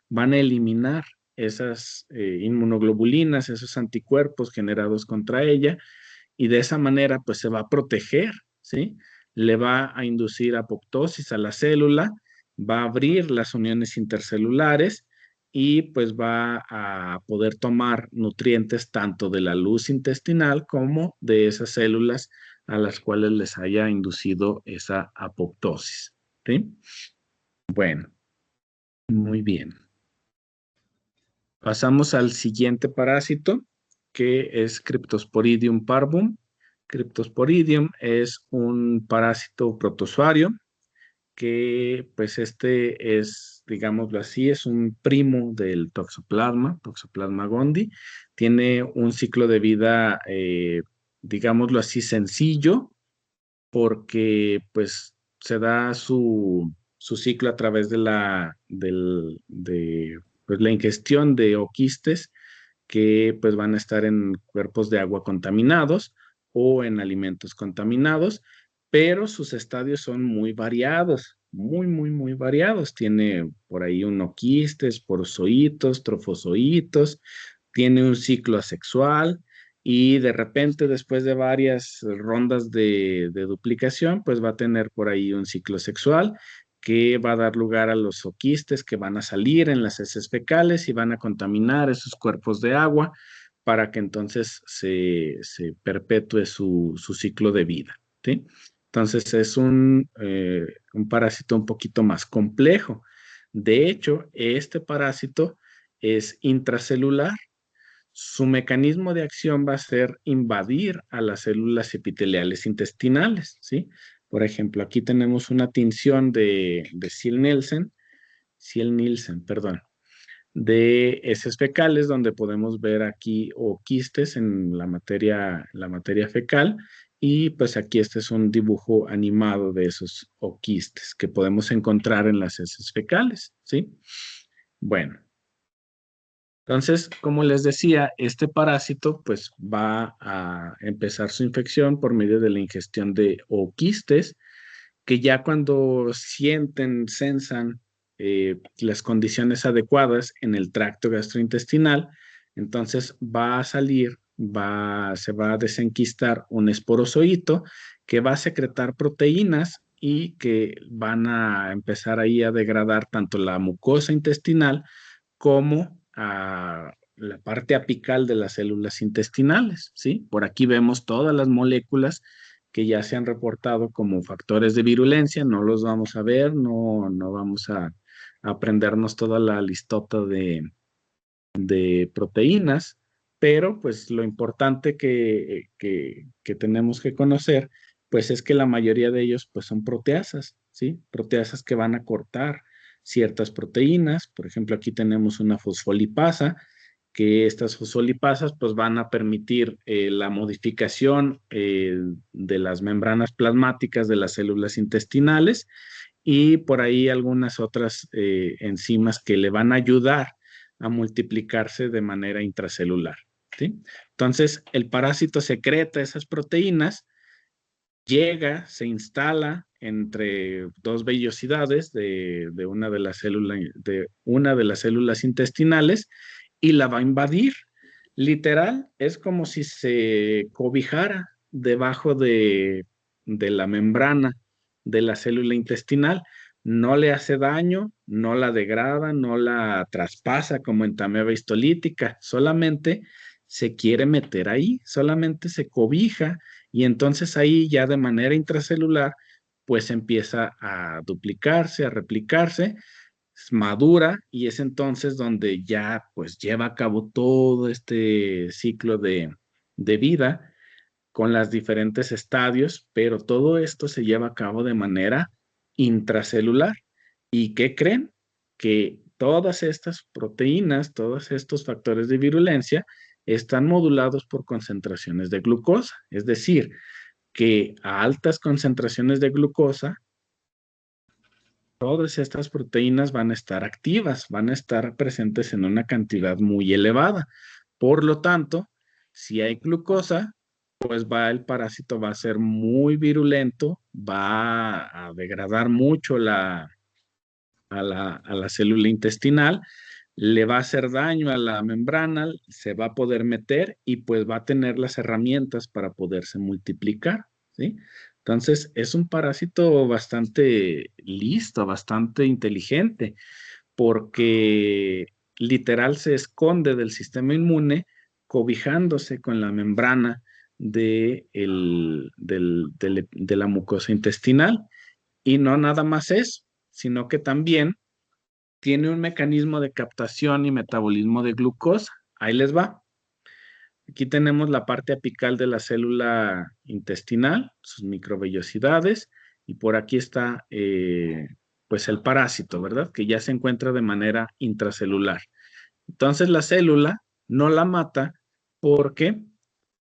van a eliminar esas inmunoglobulinas, esos anticuerpos generados contra ella y de esa manera pues se va a proteger, ¿sí? Le va a inducir apoptosis a la célula, va a abrir las uniones intercelulares y pues va a poder tomar nutrientes tanto de la luz intestinal como de esas células a las cuales les haya inducido esa apoptosis. ¿Sí? Bueno, muy bien. Pasamos al siguiente parásito, que es Cryptosporidium parvum. Cryptosporidium es un parásito protozoario que pues este es, digámoslo así, es un primo del Toxoplasma gondii. Tiene un ciclo de vida, digámoslo así, sencillo, porque pues se da su ciclo a través pues, la ingestión de oquistes que pues van a estar en cuerpos de agua contaminados o en alimentos contaminados, pero sus estadios son muy variados, muy variados. Tiene por ahí unoquistes, porozoitos, trofozoitos, tiene un ciclo asexual y de repente después de varias rondas de duplicación, pues va a tener por ahí un ciclo sexual que va a dar lugar a los oquistes que van a salir en las heces fecales y van a contaminar esos cuerpos de agua para que entonces se perpetúe su ciclo de vida, ¿sí? Entonces es un parásito un poquito más complejo. De hecho, este parásito es intracelular. Su mecanismo de acción va a ser invadir a las células epiteliales intestinales, ¿sí? Por ejemplo, aquí tenemos una tinción de Ziel-Nielsen, perdón, de heces fecales, donde podemos ver aquí quistes en la materia fecal, y pues aquí este es un dibujo animado de esos oquistes que podemos encontrar en las heces fecales, ¿sí? Bueno. Entonces, como les decía, este parásito pues va a empezar su infección por medio de la ingestión de oquistes, que ya cuando sensan las condiciones adecuadas en el tracto gastrointestinal, entonces va a salir, se va a desenquistar un esporozoito que va a secretar proteínas y que van a empezar ahí a degradar tanto la mucosa intestinal como a la parte apical de las células intestinales, ¿sí? Por aquí vemos todas las moléculas que ya se han reportado como factores de virulencia, no los vamos a ver, no vamos a aprendernos toda la listota de proteínas, pero pues lo importante que tenemos que conocer, pues es que la mayoría de ellos pues son proteasas, ¿sí? Proteasas que van a cortar ciertas proteínas, por ejemplo aquí tenemos una fosfolipasa, que estas fosfolipasas pues van a permitir la modificación de las membranas plasmáticas de las células intestinales y por ahí algunas otras enzimas que le van a ayudar a multiplicarse de manera intracelular, ¿sí? Entonces, el parásito secreta esas proteínas, llega, se instala entre dos vellosidades de una de las células intestinales y la va a invadir. Literal, es como si se cobijara debajo de la membrana de la célula intestinal. No le hace daño, no la degrada, no la traspasa como en tameba histolítica, solamente se quiere meter ahí, solamente se cobija y entonces ahí ya de manera intracelular pues empieza a duplicarse, a replicarse, madura y es entonces donde ya pues lleva a cabo todo este ciclo de vida con los diferentes estadios, pero todo esto se lleva a cabo de manera intracelular. ¿Y qué creen? Que todas estas proteínas, todos estos factores de virulencia están modulados por concentraciones de glucosa, es decir, que a altas concentraciones de glucosa, todas estas proteínas van a estar activas, van a estar presentes en una cantidad muy elevada. Por lo tanto, si hay glucosa, pues el parásito va a ser muy virulento, va a degradar mucho a la célula intestinal, le va a hacer daño a la membrana, se va a poder meter y pues va a tener las herramientas para poderse multiplicar, ¿sí? Entonces, es un parásito bastante listo, bastante inteligente, porque literal se esconde del sistema inmune cobijándose con la membrana de la mucosa intestinal. Y no nada más eso, sino que también tiene un mecanismo de captación y metabolismo de glucosa. Ahí les va. Aquí tenemos la parte apical de la célula intestinal, sus microvellosidades, y por aquí está pues el parásito, ¿verdad? Que ya se encuentra de manera intracelular. Entonces la célula no la mata porque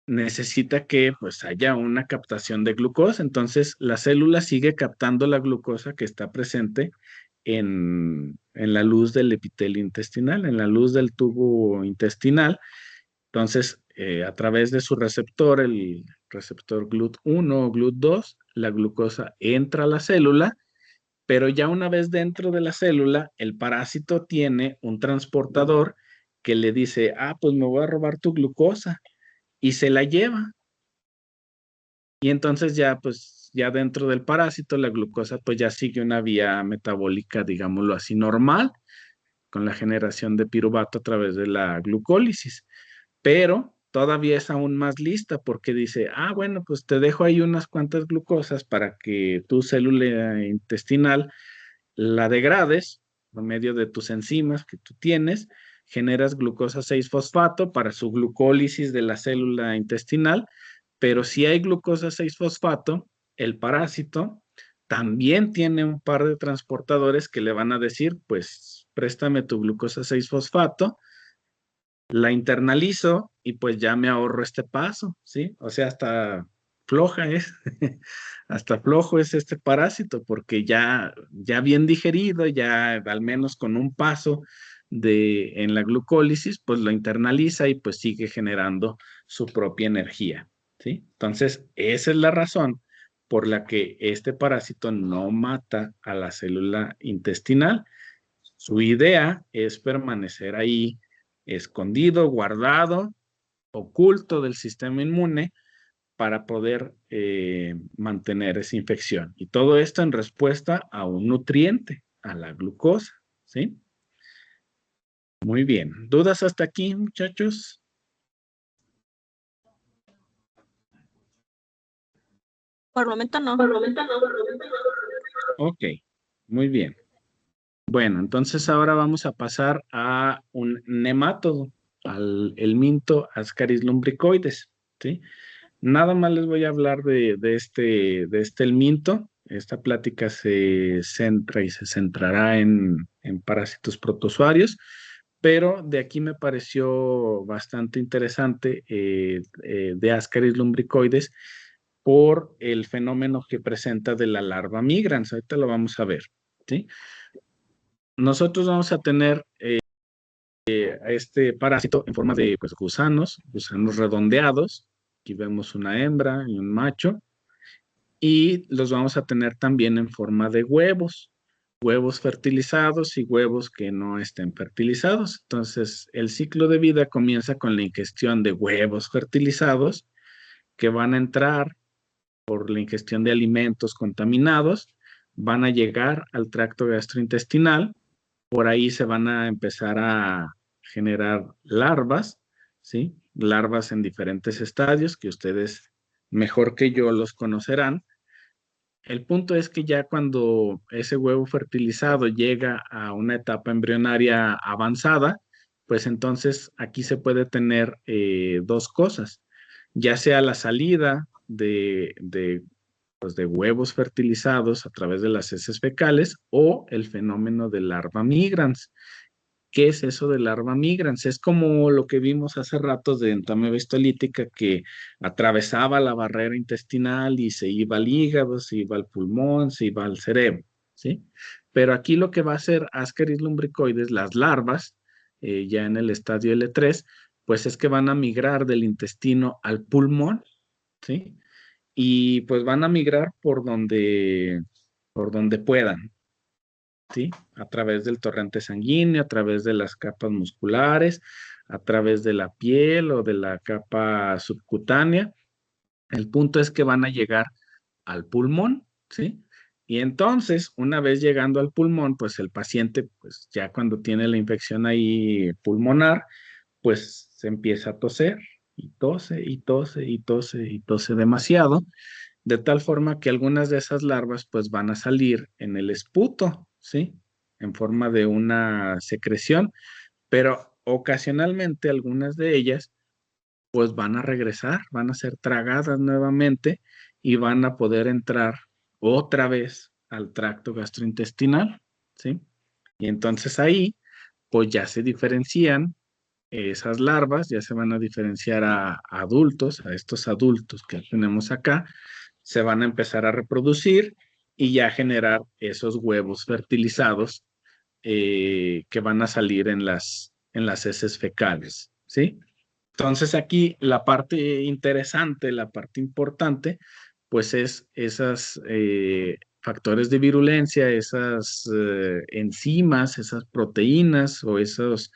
necesita que pues haya una captación de glucosa. Entonces la célula sigue captando la glucosa que está presente en la luz del epitelio intestinal, en la luz del tubo intestinal. Entonces, a través de su receptor, el receptor GLUT1 o GLUT2, la glucosa entra a la célula, pero ya una vez dentro de la célula, el parásito tiene un transportador que le dice, pues me voy a robar tu glucosa y se la lleva. Y entonces ya, pues, ya dentro del parásito, la glucosa pues ya sigue una vía metabólica, digámoslo así, normal, con la generación de piruvato a través de la glucólisis. Pero todavía es aún más lista porque dice, bueno, pues te dejo ahí unas cuantas glucosas para que tu célula intestinal la degrades por medio de tus enzimas que tú tienes, generas glucosa 6-fosfato para su glucólisis de la célula intestinal, pero si hay glucosa 6-fosfato, el parásito también tiene un par de transportadores que le van a decir, pues préstame tu glucosa 6-fosfato, la internalizo y pues ya me ahorro este paso, ¿sí? O sea, hasta floja es, hasta flojo es este parásito porque ya bien digerido, ya al menos con un paso en la glucólisis, pues lo internaliza y pues sigue generando su propia energía, ¿sí? Entonces, esa es la razón por la que este parásito no mata a la célula intestinal. Su idea es permanecer ahí escondido, guardado, oculto del sistema inmune para poder mantener esa infección. Y todo esto en respuesta a un nutriente, a la glucosa, ¿sí? Muy bien. ¿Dudas hasta aquí, muchachos?
Por el momento no.
Ok, muy bien. Bueno, entonces ahora vamos a pasar a un nemátodo, al helminto Ascaris lumbricoides, ¿sí? Nada más les voy a hablar de este helminto. Esta plática se centra y se centrará en parásitos protozoarios, pero de aquí me pareció bastante interesante de Ascaris lumbricoides por el fenómeno que presenta de la larva migrans. Ahorita lo vamos a ver, ¿sí? Nosotros vamos a tener a este parásito en forma de pues, gusanos redondeados. Aquí vemos una hembra y un macho. Y los vamos a tener también en forma de huevos fertilizados y huevos que no estén fertilizados. Entonces, el ciclo de vida comienza con la ingestión de huevos fertilizados que van a entrar por la ingestión de alimentos contaminados, van a llegar al tracto gastrointestinal, por ahí se van a empezar a generar larvas, ¿sí? Larvas en diferentes estadios que ustedes mejor que yo los conocerán. El punto es que ya cuando ese huevo fertilizado llega a una etapa embrionaria avanzada, pues entonces aquí se puede tener dos cosas, ya sea la salida pues de huevos fertilizados a través de las heces fecales o el fenómeno de larva migrans. ¿Qué es eso de larva migrans? Es como lo que vimos hace rato de entamoeba histolítica que atravesaba la barrera intestinal y se iba al hígado, se iba al pulmón, se iba al cerebro, ¿sí? Pero aquí lo que va a hacer Ascaris lumbricoides, las larvas, ya en el estadio L3, pues es que van a migrar del intestino al pulmón, ¿sí? Y pues van a migrar por donde puedan, ¿sí? A través del torrente sanguíneo, a través de las capas musculares, a través de la piel o de la capa subcutánea. El punto es que van a llegar al pulmón, ¿sí? Y entonces, una vez llegando al pulmón, pues el paciente, pues ya cuando tiene la infección ahí pulmonar, pues se empieza a toser, y tose, y tose, y tose, y tose demasiado, de tal forma que algunas de esas larvas pues van a salir en el esputo, ¿sí? En forma de una secreción, pero ocasionalmente algunas de ellas pues van a regresar, van a ser tragadas nuevamente y van a poder entrar otra vez al tracto gastrointestinal, ¿sí? Y entonces ahí pues ya se diferencian esas larvas, ya se van a diferenciar a adultos, a estos adultos que tenemos acá, se van a empezar a reproducir y ya generar esos huevos fertilizados que van a salir en las heces fecales, ¿sí? Entonces aquí la parte interesante, la parte importante, pues es esas factores de virulencia, esas enzimas, esas proteínas o esos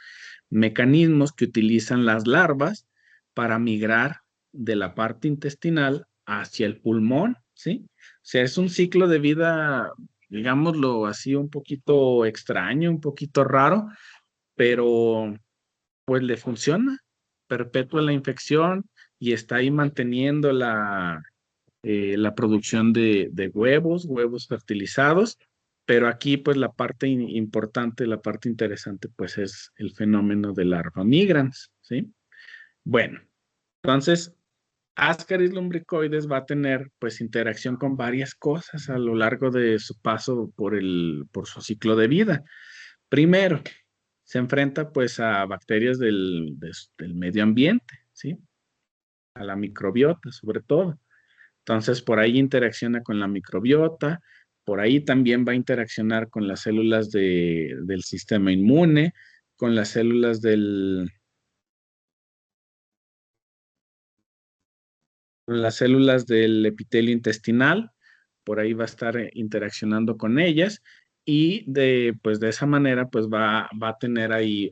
mecanismos que utilizan las larvas para migrar de la parte intestinal hacia el pulmón, ¿sí? O sea, es un ciclo de vida, digámoslo así, un poquito extraño, un poquito raro, pero pues le funciona, perpetúa la infección y está ahí manteniendo la producción de huevos, huevos fertilizados, pero aquí pues la parte importante, la parte interesante pues es el fenómeno de larva migrans, ¿sí? Bueno, entonces Ascaris lumbricoides va a tener pues interacción con varias cosas a lo largo de su paso por su ciclo de vida. Primero, se enfrenta pues a bacterias del medio ambiente, ¿sí? A la microbiota sobre todo. Entonces, por ahí interacciona con la microbiota, por ahí también va a interaccionar con las células del sistema inmune, con las células con las células del epitelio intestinal, por ahí va a estar interaccionando con ellas y pues de esa manera pues va a tener ahí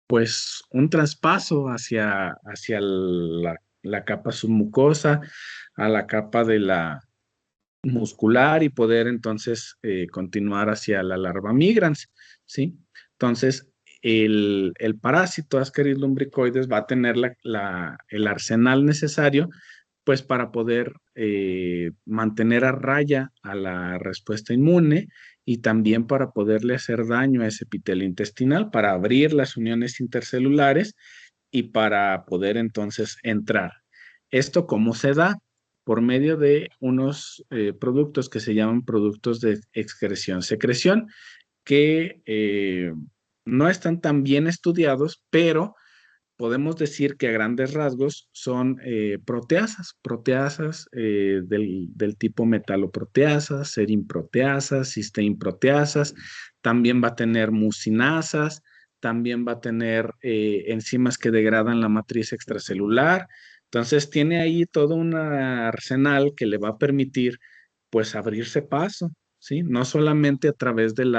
pues un traspaso hacia la capa submucosa, a la capa de la muscular y poder entonces continuar hacia la larva migrans, ¿sí? Entonces, el parásito Ascaris lumbricoides va a tener el arsenal necesario pues para poder mantener a raya a la respuesta inmune y también para poderle hacer daño a ese epitelio intestinal, para abrir las uniones intercelulares y para poder entonces entrar. ¿Esto cómo se da? Por medio de unos productos que se llaman productos de excreción-secreción, que no están tan bien estudiados, pero podemos decir que a grandes rasgos son proteasas del tipo metaloproteasas, serinproteasas, cisteinproteasas, también va a tener mucinasas, también va a tener enzimas que degradan la matriz extracelular. Entonces tiene ahí todo un arsenal que le va a permitir pues abrirse paso, ¿sí? No solamente a través del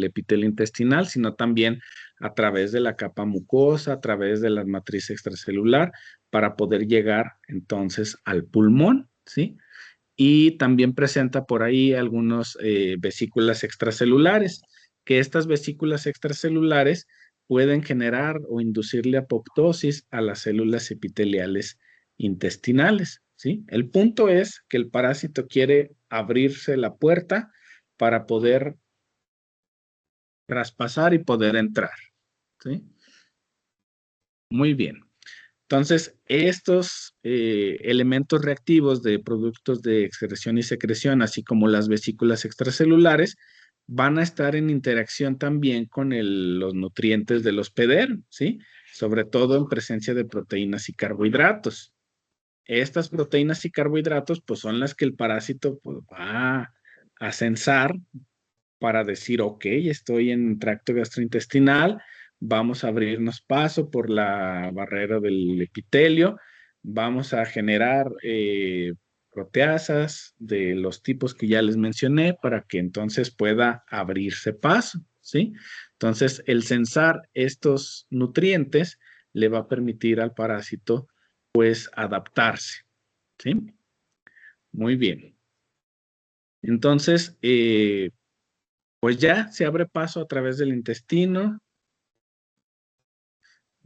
epitelio intestinal, sino también a través de la capa mucosa, a través de la matriz extracelular, para poder llegar entonces al pulmón, ¿sí? Y también presenta por ahí algunas vesículas extracelulares, que estas vesículas extracelulares pueden generar o inducirle apoptosis a las células epiteliales intestinales, ¿sí? El punto es que el parásito quiere abrirse la puerta para poder traspasar y poder entrar, ¿sí? Muy bien. Entonces, estos elementos reactivos de productos de excreción y secreción, así como las vesículas extracelulares, van a estar en interacción también con los nutrientes del hospedero, ¿sí? Sobre todo en presencia de proteínas y carbohidratos. Estas proteínas y carbohidratos, pues son las que el parásito pues, va a censar para decir, ok, estoy en tracto gastrointestinal, vamos a abrirnos paso por la barrera del epitelio, vamos a generar proteasas de los tipos que ya les mencioné para que entonces pueda abrirse paso, ¿sí? Entonces, el censar estos nutrientes le va a permitir al parásito, pues, adaptarse, ¿sí? Muy bien. Entonces, pues ya se abre paso a través del intestino,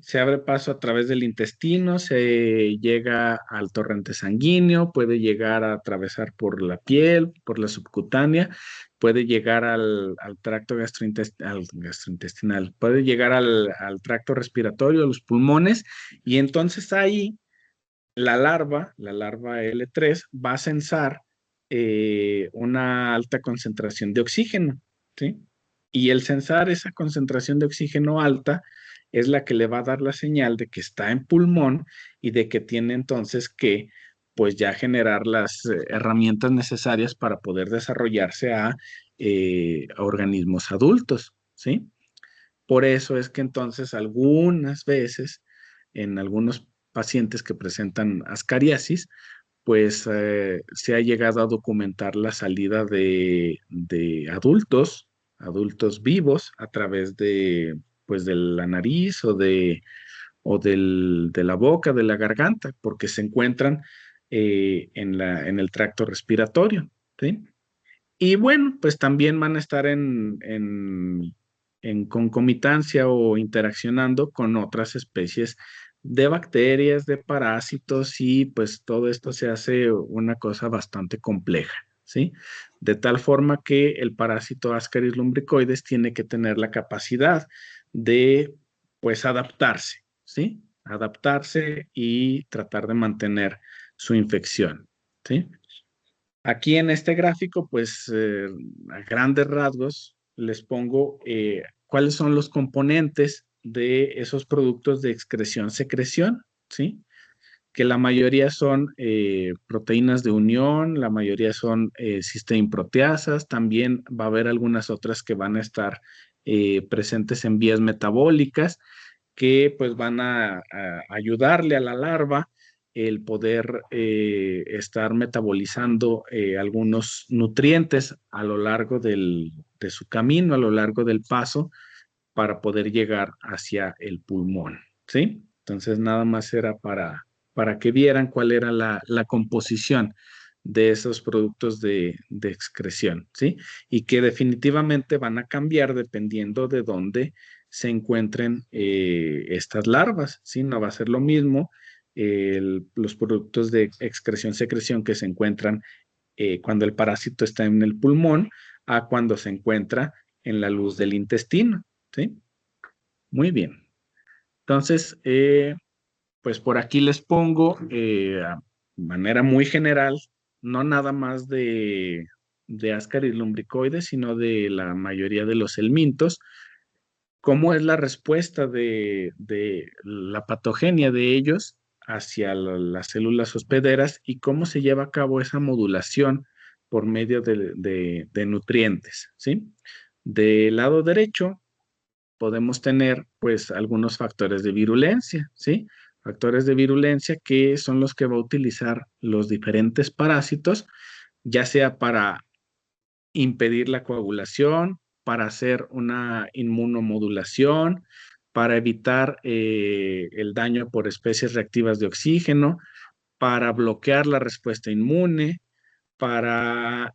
Se abre paso a través del intestino, se llega al torrente sanguíneo, puede llegar a atravesar por la piel, por la subcutánea, puede llegar al tracto gastrointestinal, puede llegar al tracto respiratorio, a los pulmones, y entonces ahí la larva L3, va a sensar una alta concentración de oxígeno, ¿sí? Y el sensar esa concentración de oxígeno alta es la que le va a dar la señal de que está en pulmón y de que tiene entonces que, pues ya generar las herramientas necesarias para poder desarrollarse a organismos adultos, ¿sí? Por eso es que entonces algunas veces, en algunos pacientes que presentan ascariasis, pues se ha llegado a documentar la salida de adultos vivos a través pues de la nariz de la boca, de la garganta, porque se encuentran en el tracto respiratorio, ¿sí? Y bueno, pues también van a estar en concomitancia o interaccionando con otras especies de bacterias, de parásitos y pues todo esto se hace una cosa bastante compleja, ¿sí? De tal forma que el parásito Ascaris lumbricoides tiene que tener la capacidad de pues adaptarse, ¿sí? Adaptarse y tratar de mantener su infección, ¿sí? Aquí en este gráfico, pues a grandes rasgos, les pongo cuáles son los componentes de esos productos de excreción-secreción, ¿sí? Que la mayoría son proteínas de unión, la mayoría son cisteína-proteasas, también va a haber algunas otras que van a estar presentes en vías metabólicas que pues van a ayudarle a la larva el poder estar metabolizando algunos nutrientes a lo largo de su camino, a lo largo del paso, para poder llegar hacia el pulmón, ¿sí? Entonces nada más era para que vieran cuál era la composición de esos productos de excreción, ¿sí? Y que definitivamente van a cambiar dependiendo de dónde se encuentren estas larvas, ¿sí? No va a ser lo mismo los productos de excreción-secreción que se encuentran cuando el parásito está en el pulmón a cuando se encuentra en la luz del intestino, ¿sí? Muy bien. Entonces, pues por aquí les pongo a manera muy general, no nada más de Ascaris lumbricoides, sino de la mayoría de los helmintos, cómo es la respuesta de la patogenia de ellos hacia las células hospederas y cómo se lleva a cabo esa modulación por medio de nutrientes, ¿sí? Del lado derecho podemos tener pues algunos factores de virulencia, ¿sí? Factores de virulencia que son los que va a utilizar los diferentes parásitos, ya sea para impedir la coagulación, para hacer una inmunomodulación, para evitar el daño por especies reactivas de oxígeno, para bloquear la respuesta inmune, para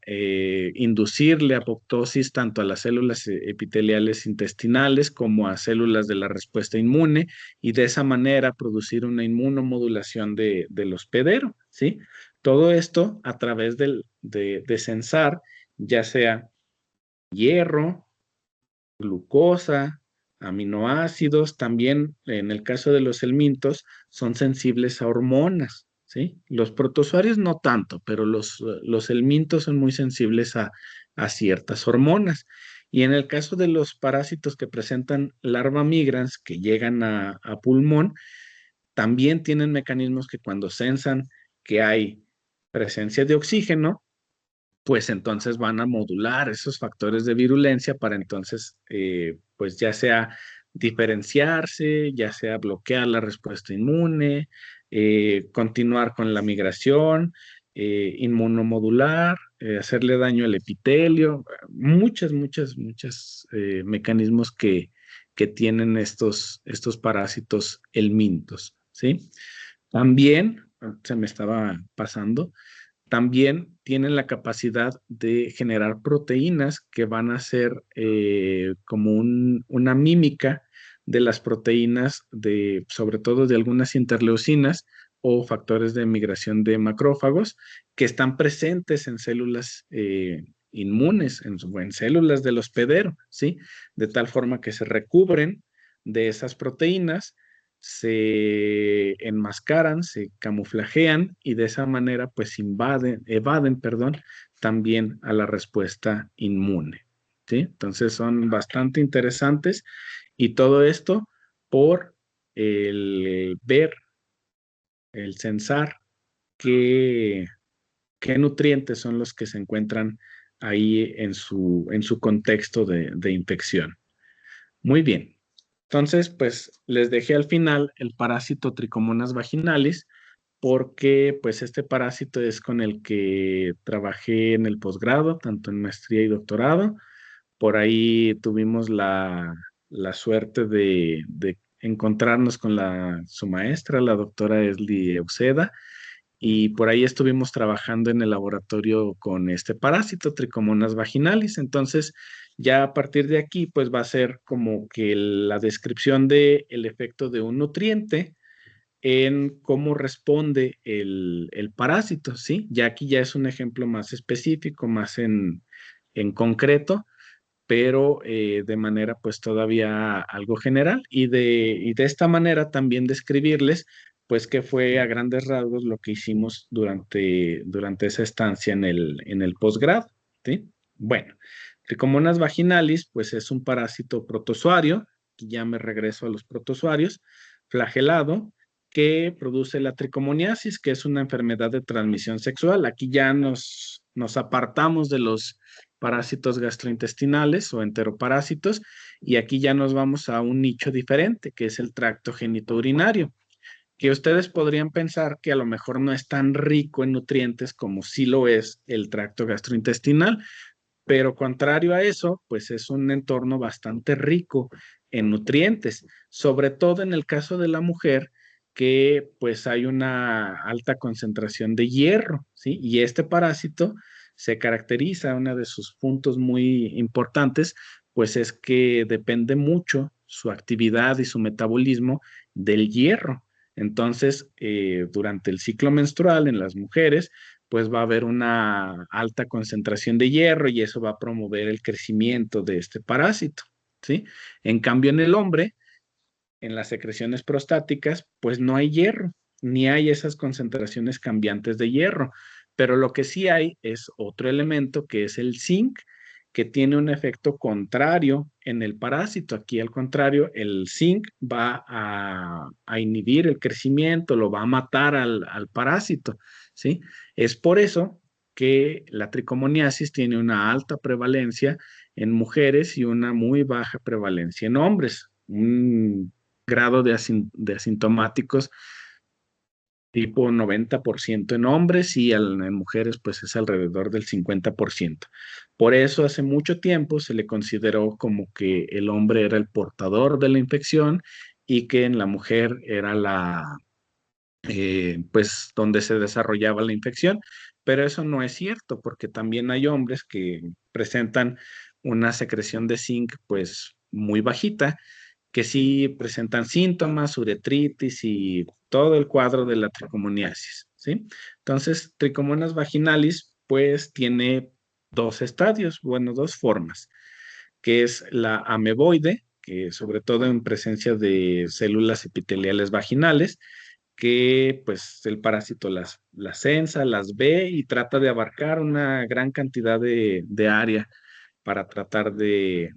inducirle apoptosis tanto a las células epiteliales intestinales como a células de la respuesta inmune y de esa manera producir una inmunomodulación del hospedero, ¿sí? Todo esto a través de sensar, ya sea hierro, glucosa, aminoácidos, también en el caso de los helmintos son sensibles a hormonas, ¿sí? Los protozoarios no tanto, pero los helmintos son muy sensibles a ciertas hormonas. Y en el caso de los parásitos que presentan larva migrans que llegan a pulmón, también tienen mecanismos que cuando sensan que hay presencia de oxígeno, pues entonces van a modular esos factores de virulencia para entonces, pues ya sea diferenciarse, ya sea bloquear la respuesta inmune, continuar con la migración, inmunomodular, hacerle daño al epitelio, muchos mecanismos que tienen estos parásitos helmintos, ¿sí? También, se me estaba pasando, también tienen la capacidad de generar proteínas que van a ser como una mímica de las proteínas, sobre todo de algunas interleucinas o factores de migración de macrófagos que están presentes en células inmunes, en células del hospedero, ¿sí? De tal forma que se recubren de esas proteínas, se enmascaran, se camuflajean y de esa manera pues evaden, perdón, también a la respuesta inmune, ¿sí? Entonces son bastante interesantes y todo esto por el ver, el censar qué, qué nutrientes son los que se encuentran ahí en su contexto de infección. Muy bien. Entonces, pues les dejé al final el parásito Trichomonas vaginalis porque pues este parásito es con el que trabajé en el posgrado, tanto en maestría y doctorado. Por ahí tuvimos la suerte de encontrarnos con su maestra, la doctora Esli Euseda, y por ahí estuvimos trabajando en el laboratorio con este parásito, Trichomonas vaginalis. Entonces, ya a partir de aquí, pues va a ser como que la descripción del efecto de un nutriente en cómo responde el parásito, ¿sí? Ya aquí ya es un ejemplo más específico, más en concreto, pero de manera pues todavía algo general y de esta manera también describirles pues qué fue a grandes rasgos lo que hicimos durante esa estancia en el posgrado, ¿sí? Bueno, Trichomonas vaginalis pues es un parásito protozoario, y ya me regreso a los protozoarios, flagelado, que produce la tricomoniasis, que es una enfermedad de transmisión sexual. Aquí ya nos apartamos de los parásitos gastrointestinales o enteroparásitos, y aquí ya nos vamos a un nicho diferente, que es el tracto genitourinario, que ustedes podrían pensar que a lo mejor no es tan rico en nutrientes como sí lo es el tracto gastrointestinal, pero contrario a eso, pues es un entorno bastante rico en nutrientes, sobre todo en el caso de la mujer, que pues hay una alta concentración de hierro, ¿sí? Y este parásito se caracteriza, uno de sus puntos muy importantes, pues es que depende mucho su actividad y su metabolismo del hierro. Entonces, durante el ciclo menstrual en las mujeres, pues va a haber una alta concentración de hierro y eso va a promover el crecimiento de este parásito, ¿sí? En cambio, en el hombre, en las secreciones prostáticas, pues no hay hierro, ni hay esas concentraciones cambiantes de hierro, pero lo que sí hay es otro elemento que es el zinc, que tiene un efecto contrario en el parásito. Aquí, al contrario, el zinc va a inhibir el crecimiento, lo va a matar al parásito, ¿sí? Es por eso que la tricomoniasis tiene una alta prevalencia en mujeres y una muy baja prevalencia en hombres. Un grado de asintomáticos tipo 90% en hombres y en mujeres pues es alrededor del 50%. Por eso hace mucho tiempo se le consideró como que el hombre era el portador de la infección y que en la mujer era pues donde se desarrollaba la infección, pero eso no es cierto porque también hay hombres que presentan una secreción de zinc pues muy bajita, que sí presentan síntomas, uretritis y todo el cuadro de la tricomoniasis, ¿sí? Entonces, tricomonas vaginalis pues tiene dos estadios, bueno, dos formas, que es la ameboide, que sobre todo en presencia de células epiteliales vaginales, que pues el parásito las censa, las ve y trata de abarcar una gran cantidad de área para tratar de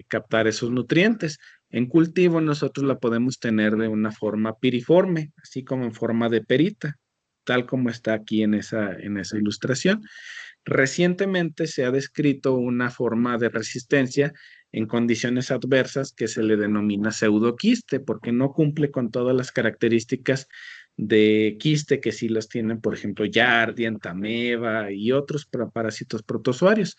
captar esos nutrientes. En cultivo nosotros la podemos tener de una forma piriforme, así como en forma de perita, tal como está aquí en esa ilustración. Recientemente se ha descrito una forma de resistencia en condiciones adversas que se le denomina pseudoquiste, porque no cumple con todas las características de quiste que sí los tienen, por ejemplo, Yardia, Entameba y otros parásitos protozoarios,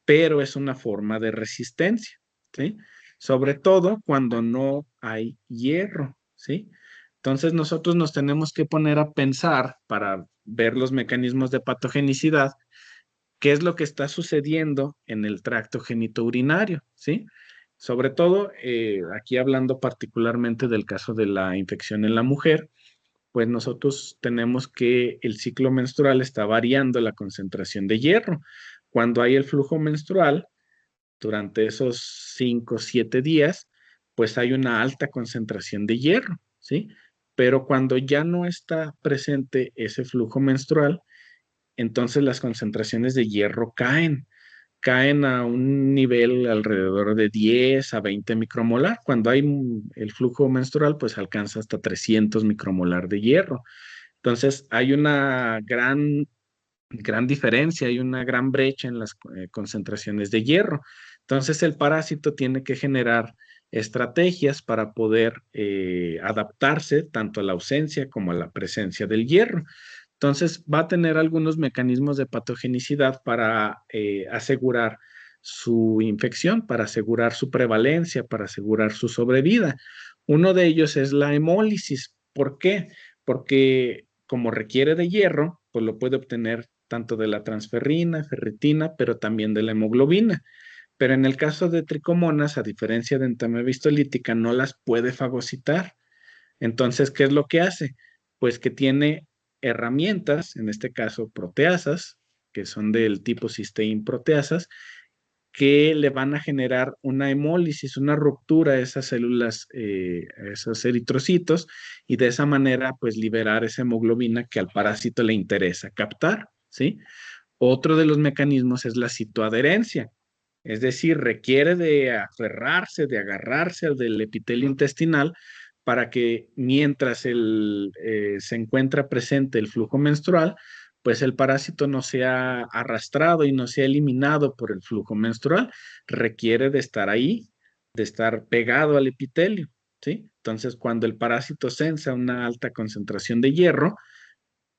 pero es una forma de resistencia, ¿sí? Sobre todo cuando no hay hierro, ¿sí? Entonces nosotros nos tenemos que poner a pensar para ver los mecanismos de patogenicidad, qué es lo que está sucediendo en el tracto genitourinario, ¿sí? Sobre todo, aquí hablando particularmente del caso de la infección en la mujer, pues nosotros tenemos que el ciclo menstrual está variando la concentración de hierro. Cuando hay el flujo menstrual, durante esos 5 o 7 días, pues hay una alta concentración de hierro, ¿sí? Pero cuando ya no está presente ese flujo menstrual, entonces las concentraciones de hierro caen a un nivel alrededor de 10 a 20 micromolar. Cuando hay el flujo menstrual, pues alcanza hasta 300 micromolar de hierro. Entonces, hay una gran diferencia, hay una gran brecha en las concentraciones de hierro. Entonces, el parásito tiene que generar estrategias para poder adaptarse tanto a la ausencia como a la presencia del hierro. Entonces, va a tener algunos mecanismos de patogenicidad para asegurar su infección, para asegurar su prevalencia, para asegurar su sobrevida. Uno de ellos es la hemólisis. ¿Por qué? Porque como requiere de hierro, pues lo puede obtener tanto de la transferrina, ferritina, pero también de la hemoglobina. Pero en el caso de tricomonas, a diferencia de entamoeba histolítica, no las puede fagocitar. Entonces, ¿qué es lo que hace? Pues que tiene herramientas, en este caso proteasas, que son del tipo cisteín proteasas, que le van a generar una hemólisis, una ruptura a esas células, a esos eritrocitos, y de esa manera, pues liberar esa hemoglobina que al parásito le interesa captar, ¿sí? Otro de los mecanismos es la citoadherencia, es decir, requiere de aferrarse, de agarrarse al del epitelio intestinal para que mientras se encuentra presente el flujo menstrual, pues el parásito no sea arrastrado y no sea eliminado por el flujo menstrual. Requiere de estar ahí, de estar pegado al epitelio, ¿sí? Entonces, cuando el parásito sensa una alta concentración de hierro,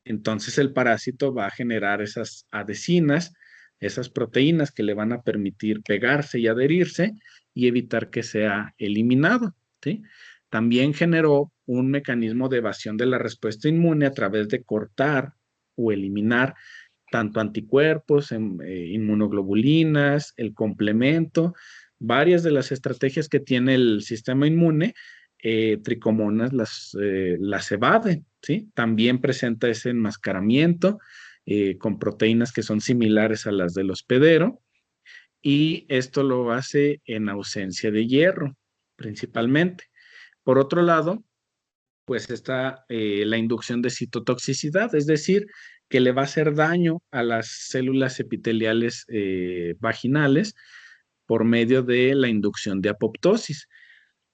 entonces el parásito va a generar esas adhesinas, esas proteínas que le van a permitir pegarse y adherirse y evitar que sea eliminado, ¿sí? También generó un mecanismo de evasión de la respuesta inmune a través de cortar o eliminar tanto anticuerpos, inmunoglobulinas, el complemento, varias de las estrategias que tiene el sistema inmune, tricomonas las evade, ¿sí? También presenta ese enmascaramiento con proteínas que son similares a las del hospedero y esto lo hace en ausencia de hierro, principalmente. Por otro lado, pues está la inducción de citotoxicidad, es decir, que le va a hacer daño a las células epiteliales vaginales por medio de la inducción de apoptosis.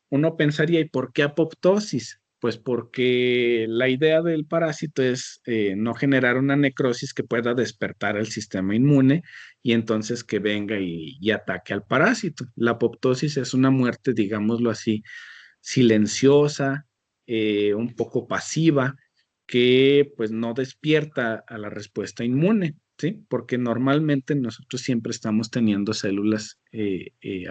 Uno pensaría, ¿y por qué apoptosis? Pues porque la idea del parásito es no generar una necrosis que pueda despertar el sistema inmune y entonces que venga y ataque al parásito. La apoptosis es una muerte, digámoslo así, silenciosa, un poco pasiva, que pues no despierta a la respuesta inmune, ¿sí? Porque normalmente nosotros siempre estamos teniendo células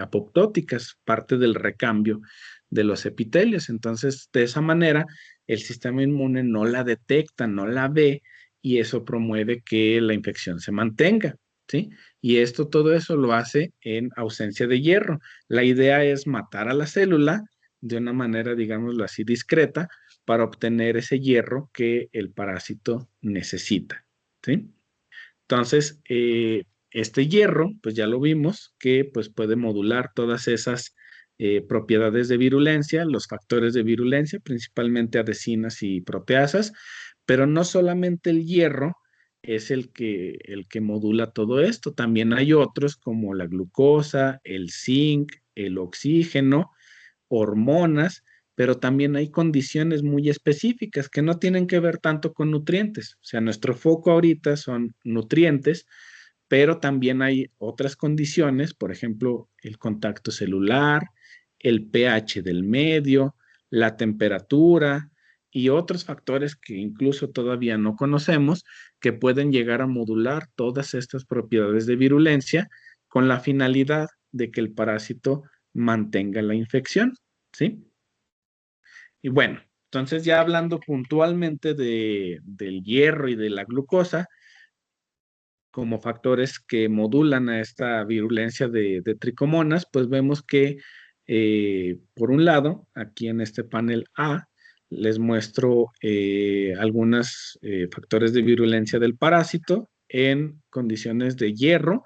apoptóticas, parte del recambio de los epitelios. Entonces, de esa manera, el sistema inmune no la detecta, no la ve y eso promueve que la infección se mantenga, ¿sí? Y esto, todo eso lo hace en ausencia de hierro. La idea es matar a la célula de una manera, digámoslo así, discreta para obtener ese hierro que el parásito necesita, ¿sí? Entonces, este hierro, pues ya lo vimos, que pues puede modular todas esas propiedades de virulencia, los factores de virulencia, principalmente adhesinas y proteasas, pero no solamente el hierro es el que modula todo esto, también hay otros como la glucosa, el zinc, el oxígeno, hormonas, pero también hay condiciones muy específicas que no tienen que ver tanto con nutrientes. O sea, nuestro foco ahorita son nutrientes, pero también hay otras condiciones, por ejemplo, el contacto celular, el pH del medio, la temperatura y otros factores que incluso todavía no conocemos que pueden llegar a modular todas estas propiedades de virulencia con la finalidad de que el parásito mantenga la infección, ¿sí? Y bueno, entonces ya hablando puntualmente del hierro y de la glucosa como factores que modulan a esta virulencia de tricomonas, pues vemos que Por un lado, aquí en este panel A, les muestro algunos factores de virulencia del parásito en condiciones de hierro,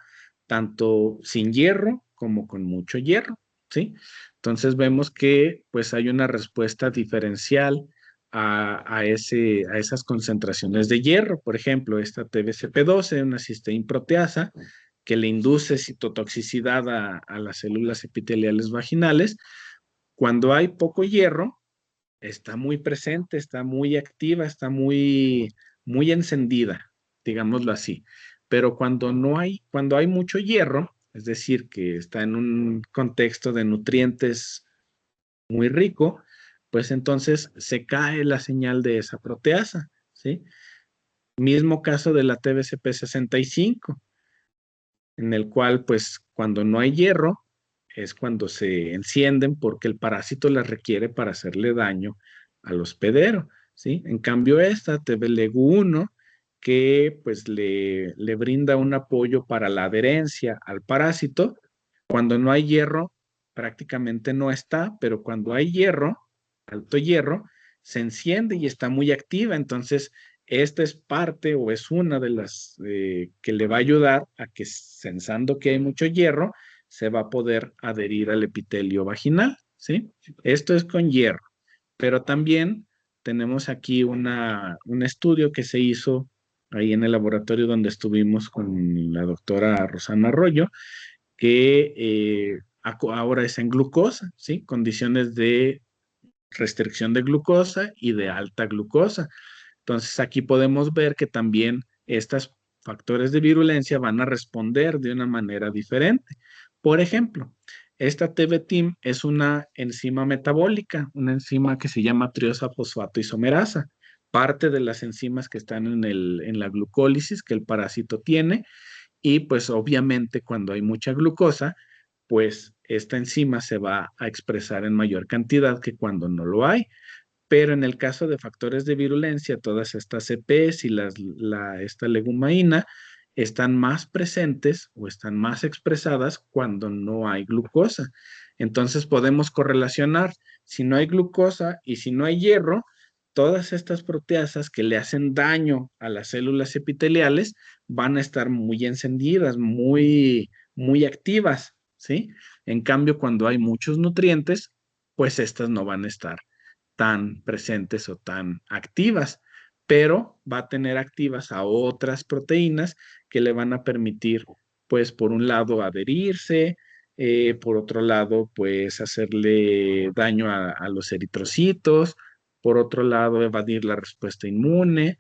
tanto sin hierro como con mucho hierro, ¿sí? Entonces vemos que pues hay una respuesta diferencial a esas concentraciones de hierro. Por ejemplo, esta TBCP12, una cisteína proteasa, que le induce citotoxicidad a las células epiteliales vaginales. Cuando hay poco hierro, está muy presente, está muy activa, está muy encendida, digámoslo así. Pero cuando hay mucho hierro, es decir, que está en un contexto de nutrientes muy rico, pues entonces se cae la señal de esa proteasa, ¿sí? Mismo caso de la TBCP65, en el cual pues cuando no hay hierro es cuando se encienden porque el parásito las requiere para hacerle daño al hospedero, ¿sí? En cambio esta TBLEG1 que pues le brinda un apoyo para la adherencia al parásito, cuando no hay hierro prácticamente no está, pero cuando hay hierro, alto hierro, se enciende y está muy activa, entonces esta es parte o es una de las que le va a ayudar a que, sensando que hay mucho hierro, se va a poder adherir al epitelio vaginal, ¿sí? Esto es con hierro, pero también tenemos aquí un estudio que se hizo ahí en el laboratorio donde estuvimos con la doctora Rosana Arroyo, que ahora es en glucosa, ¿sí? Condiciones de restricción de glucosa y de alta glucosa. Entonces aquí podemos ver que también estos factores de virulencia van a responder de una manera diferente. Por ejemplo, esta TBTIM es una enzima metabólica, una enzima que se llama triosa fosfato isomerasa, parte de las enzimas que están en la glucólisis que el parásito tiene y pues obviamente cuando hay mucha glucosa, pues esta enzima se va a expresar en mayor cantidad que cuando no lo hay. Pero en el caso de factores de virulencia, todas estas CPs y esta legumaína están más presentes o están más expresadas cuando no hay glucosa. Entonces podemos correlacionar, si no hay glucosa y si no hay hierro, todas estas proteasas que le hacen daño a las células epiteliales van a estar muy encendidas, muy activas, ¿sí? En cambio, cuando hay muchos nutrientes, pues estas no van a estar tan presentes o tan activas, pero va a tener activas a otras proteínas que le van a permitir, pues, por un lado, adherirse, por otro lado, pues, hacerle daño a los eritrocitos, por otro lado, evadir la respuesta inmune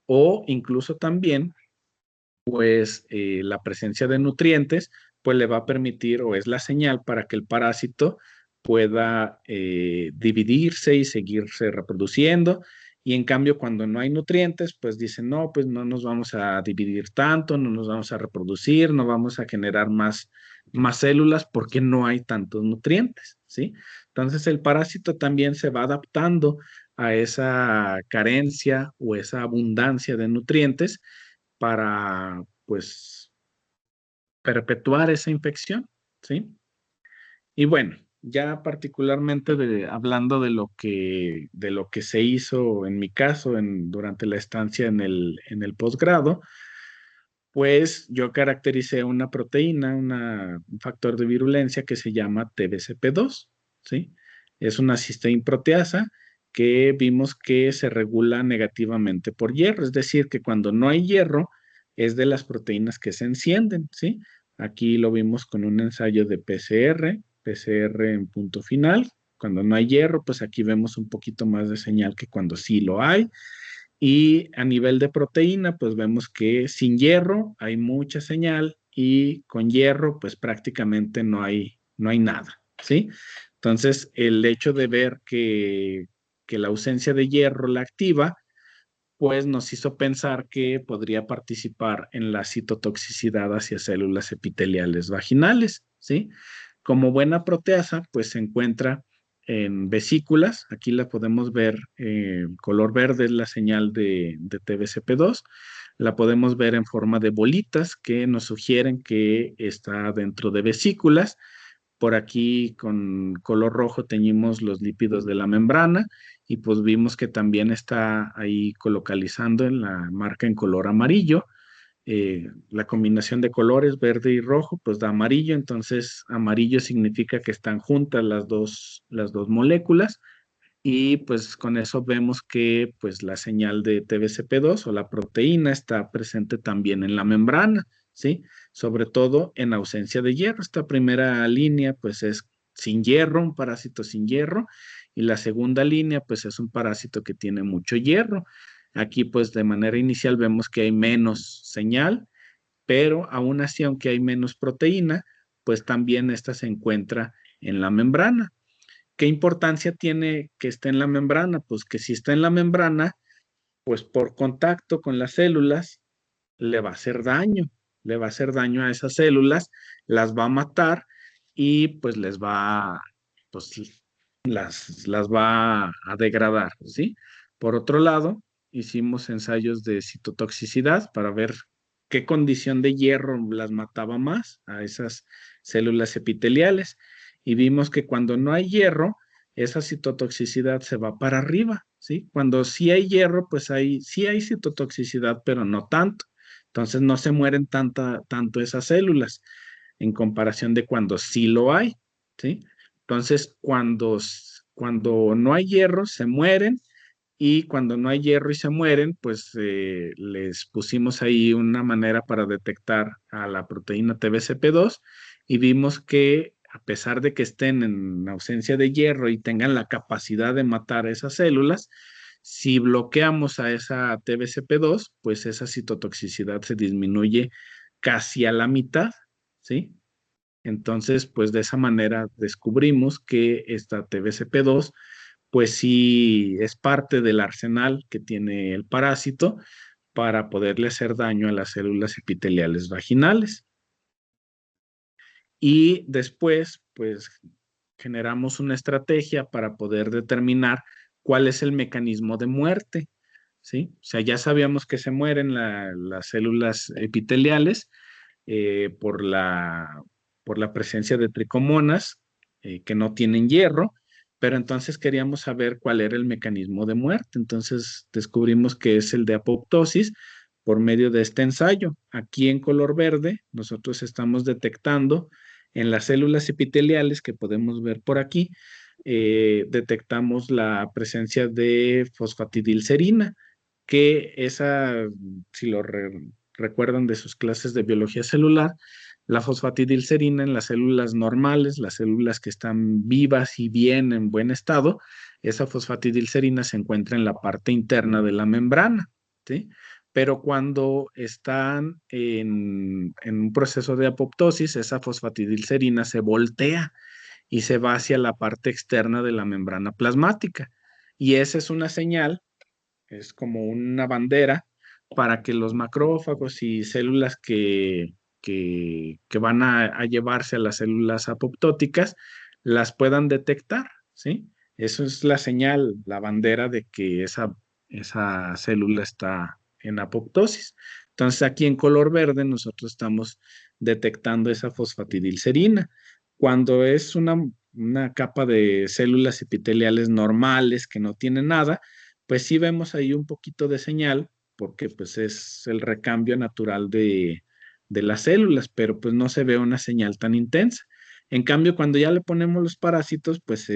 o incluso también pues la presencia de nutrientes, pues le va a permitir o es la señal para que el parásito pueda dividirse y seguirse reproduciendo. Y en cambio, cuando no hay nutrientes, pues dicen, no, pues no nos vamos a dividir tanto, no nos vamos a reproducir, no vamos a generar más células porque no hay tantos nutrientes, ¿sí? Entonces el parásito también se va adaptando a esa carencia o esa abundancia de nutrientes para, pues, perpetuar esa infección, ¿sí? Y bueno, ya particularmente hablando de lo que se hizo en mi caso durante la estancia en el posgrado, pues yo caractericé una proteína, un factor de virulencia que se llama TBCP2, ¿sí? Es una cisteína proteasa que vimos que se regula negativamente por hierro, es decir, que cuando no hay hierro es de las proteínas que se encienden, ¿sí? Aquí lo vimos con un ensayo de PCR en punto final. Cuando no hay hierro, pues aquí vemos un poquito más de señal que cuando sí lo hay. Y a nivel de proteína, pues vemos que sin hierro hay mucha señal y con hierro, pues prácticamente no hay nada, ¿sí? Entonces, el hecho de ver que la ausencia de hierro la activa, pues nos hizo pensar que podría participar en la citotoxicidad hacia células epiteliales vaginales, ¿sí? Como buena proteasa, pues se encuentra en vesículas, aquí la podemos ver, color verde es la señal de TBCP2, la podemos ver en forma de bolitas que nos sugieren que está dentro de vesículas, Por aquí con color rojo teñimos los lípidos de la membrana y pues vimos que también está ahí colocalizando en la marca en color amarillo. La combinación de colores verde y rojo pues da amarillo, entonces amarillo significa que están juntas las dos moléculas y pues con eso vemos que pues la señal de TBCP2 o la proteína está presente también en la membrana, ¿sí? Sobre todo en ausencia de hierro. Esta primera línea pues es sin hierro, un parásito sin hierro, y la segunda línea pues es un parásito que tiene mucho hierro. Aquí pues de manera inicial vemos que hay menos señal, pero aún así, aunque hay menos proteína, pues también esta se encuentra en la membrana. ¿Qué importancia tiene que esté en la membrana? Pues que si está en la membrana, pues por contacto con las células le va a hacer daño, le va a hacer daño a esas células, las va a matar y pues pues las va a degradar, ¿sí? Por otro lado, hicimos ensayos de citotoxicidad para ver qué condición de hierro las mataba más a esas células epiteliales y vimos que cuando no hay hierro, esa citotoxicidad se va para arriba, ¿sí? Cuando sí hay hierro, pues sí hay citotoxicidad, pero no tanto. Entonces no se mueren tanto esas células en comparación de cuando sí lo hay, ¿sí? Entonces, cuando no hay hierro, se mueren y cuando no hay hierro y se mueren, pues les pusimos ahí una manera para detectar a la proteína TBCP2 y vimos que a pesar de que estén en ausencia de hierro y tengan la capacidad de matar a esas células, si bloqueamos a esa TBCP2, pues esa citotoxicidad se disminuye casi a la mitad, ¿sí? Entonces, pues de esa manera descubrimos que esta TBCP2 pues sí es parte del arsenal que tiene el parásito para poderle hacer daño a las células epiteliales vaginales. Y después, pues generamos una estrategia para poder determinar cuál es el mecanismo de muerte, ¿sí? O sea, ya sabíamos que se mueren las células epiteliales por por la presencia de tricomonas que no tienen hierro, pero entonces queríamos saber cuál era el mecanismo de muerte. Entonces descubrimos que es el de apoptosis por medio de este ensayo. Aquí en color verde, nosotros estamos detectando en las células epiteliales que podemos ver por aquí, detectamos la presencia de fosfatidilcerina, que esa, si lo recuerdan de sus clases de biología celular, la fosfatidilcerina en las células normales, las células que están vivas y bien en buen estado, esa fosfatidilcerina se encuentra en la parte interna de la membrana, ¿sí? Pero cuando están en un proceso de apoptosis, esa fosfatidilcerina se voltea y se va hacia la parte externa de la membrana plasmática. Y esa es una señal, es como una bandera para que los macrófagos y células que van a llevarse a las células apoptóticas las puedan detectar, ¿sí? Eso es la señal, la bandera de que esa célula está en apoptosis. Entonces aquí en color verde nosotros estamos detectando esa fosfatidilcerina. Cuando es una capa de células epiteliales normales que no tienen nada, pues sí vemos ahí un poquito de señal, porque pues es el recambio natural de las células, pero pues no se ve una señal tan intensa. En cambio, cuando ya le ponemos los parásitos, pues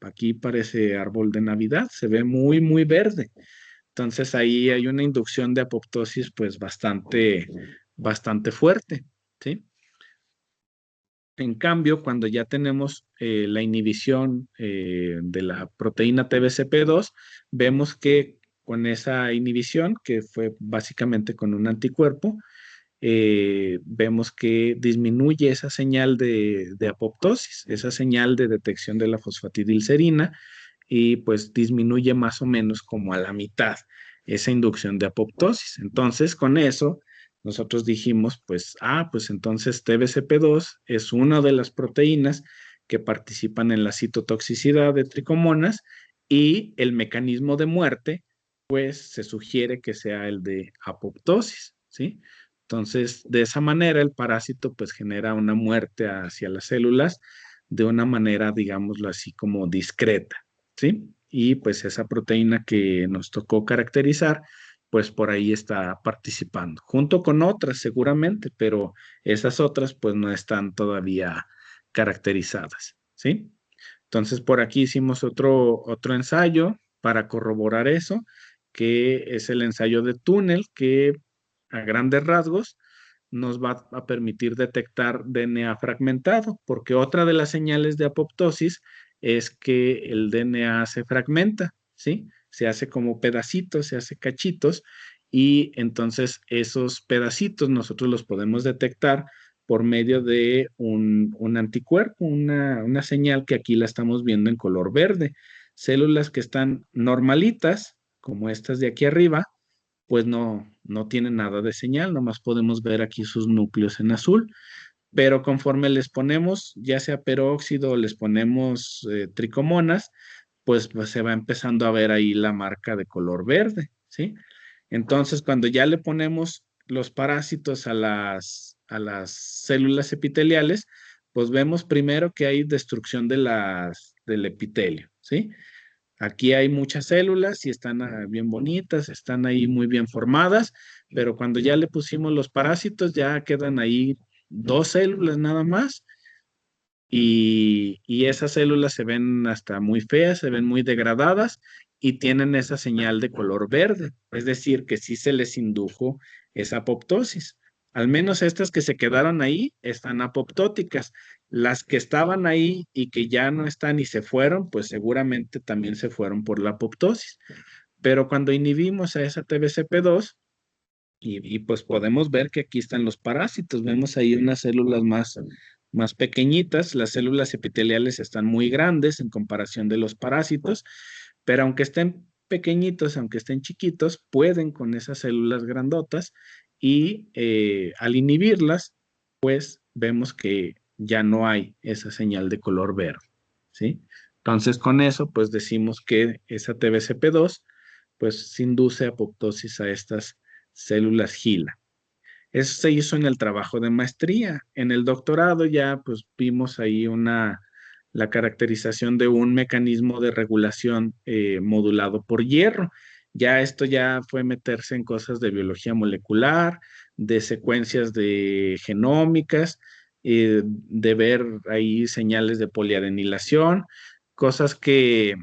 aquí parece árbol de Navidad, se ve muy verde. Entonces ahí hay una inducción de apoptosis pues bastante fuerte, ¿sí? En cambio, cuando ya tenemos la inhibición de la proteína TBCP2, vemos que con esa inhibición, que fue básicamente con un anticuerpo, vemos que disminuye esa señal de apoptosis, esa señal de detección de la fosfatidilcerina, y pues disminuye más o menos como a la mitad esa inducción de apoptosis. Entonces, con eso, nosotros dijimos, pues entonces TBCP2 es una de las proteínas que participan en la citotoxicidad de tricomonas y el mecanismo de muerte, pues se sugiere que sea el de apoptosis, ¿sí? Entonces, de esa manera, el parásito pues genera una muerte hacia las células de una manera, digámoslo así, como discreta, ¿sí? Y pues esa proteína que nos tocó caracterizar, pues por ahí está participando, junto con otras seguramente, pero esas otras pues no están todavía caracterizadas, ¿sí? Entonces por aquí hicimos otro ensayo para corroborar eso, que es el ensayo de túnel, que a grandes rasgos nos va a permitir detectar DNA fragmentado, porque otra de las señales de apoptosis es que el DNA se fragmenta, ¿sí? Se hace como pedacitos, se hace cachitos, y entonces esos pedacitos nosotros los podemos detectar por medio de un anticuerpo, una señal que aquí la estamos viendo en color verde. Células que están normalitas, como estas de aquí arriba, pues no tienen nada de señal, nomás podemos ver aquí sus núcleos en azul, pero conforme les ponemos, ya sea peróxido o les ponemos tricomonas, pues se va empezando a ver ahí la marca de color verde, ¿sí? Entonces, cuando ya le ponemos los parásitos a las células epiteliales, pues vemos primero que hay destrucción del epitelio, ¿sí? Aquí hay muchas células y están bien bonitas, están ahí muy bien formadas, pero cuando ya le pusimos los parásitos, ya quedan ahí dos células nada más y esas células se ven hasta muy feas, se ven muy degradadas y tienen esa señal de color verde, es decir, que sí se les indujo esa apoptosis. Al menos estas que se quedaron ahí están apoptóticas. Las que estaban ahí y que ya no están y se fueron, pues seguramente también se fueron por la apoptosis. Pero cuando inhibimos a esa TBCP2, pues podemos ver que aquí están los parásitos. Vemos ahí unas células más pequeñitas. Las células epiteliales están muy grandes en comparación de los parásitos, pero aunque estén pequeñitos, aunque estén chiquitos, pueden con esas células grandotas y al inhibirlas, pues vemos que ya no hay esa señal de color verde, ¿sí? Entonces con eso, pues decimos que esa TBCP2 pues induce apoptosis a estas células GILA. Eso se hizo en el trabajo de maestría. En el doctorado ya pues vimos ahí la caracterización de un mecanismo de regulación modulado por hierro. Ya esto ya fue meterse en cosas de biología molecular, de secuencias de genómicas, de ver ahí señales de poliadenilación, cosas que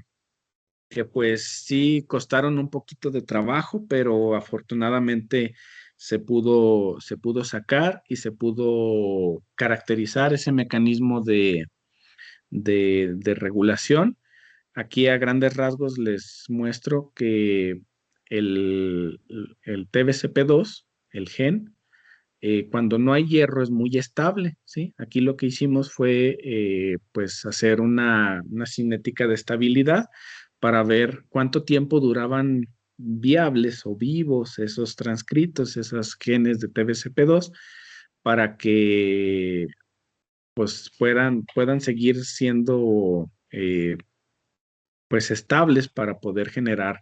pues sí costaron un poquito de trabajo, pero afortunadamente se pudo sacar y se pudo caracterizar ese mecanismo de regulación. Aquí a grandes rasgos les muestro que el, el TBCP2, el gen, cuando no hay hierro es muy estable, ¿sí? Aquí lo que hicimos fue pues hacer una cinética de estabilidad para ver cuánto tiempo duraban viables o vivos esos transcritos, esos genes de TBCP2, para que pues puedan seguir siendo pues estables para poder generar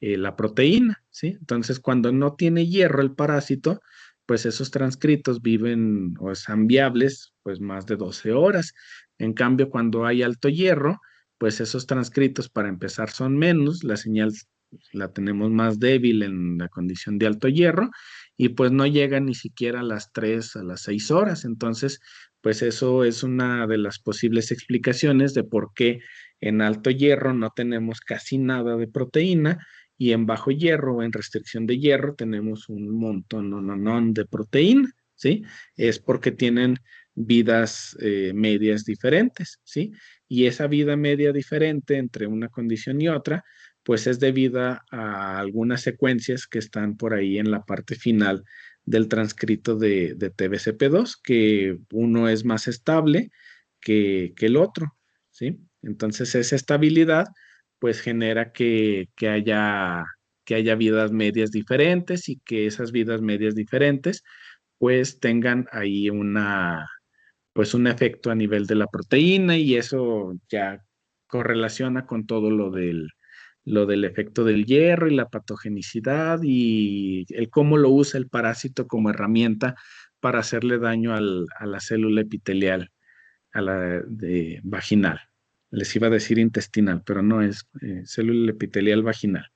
la proteína, ¿sí? Entonces, cuando no tiene hierro el parásito, pues esos transcritos viven o están viables pues más de 12 horas. En cambio, cuando hay alto hierro, pues esos transcritos para empezar son menos, la señal la tenemos más débil en la condición de alto hierro y pues no llega ni siquiera a las 3 a las 6 horas. Entonces, pues eso es una de las posibles explicaciones de por qué en alto hierro no tenemos casi nada de proteína y en bajo hierro o en restricción de hierro tenemos un montón de proteína, ¿sí? Es porque tienen vidas medias diferentes, ¿sí? Y esa vida media diferente entre una condición y otra, pues es debida a algunas secuencias que están por ahí en la parte final del transcrito de TBCP2, que uno es más estable que el otro, ¿sí? Entonces esa estabilidad pues genera que haya vidas medias diferentes y que esas vidas medias diferentes pues tengan ahí pues un efecto a nivel de la proteína y eso ya correlaciona con todo lo del efecto del hierro y la patogenicidad y el cómo lo usa el parásito como herramienta para hacerle daño a la célula epitelial. vaginal. Les iba a decir intestinal, pero no es célula epitelial vaginal.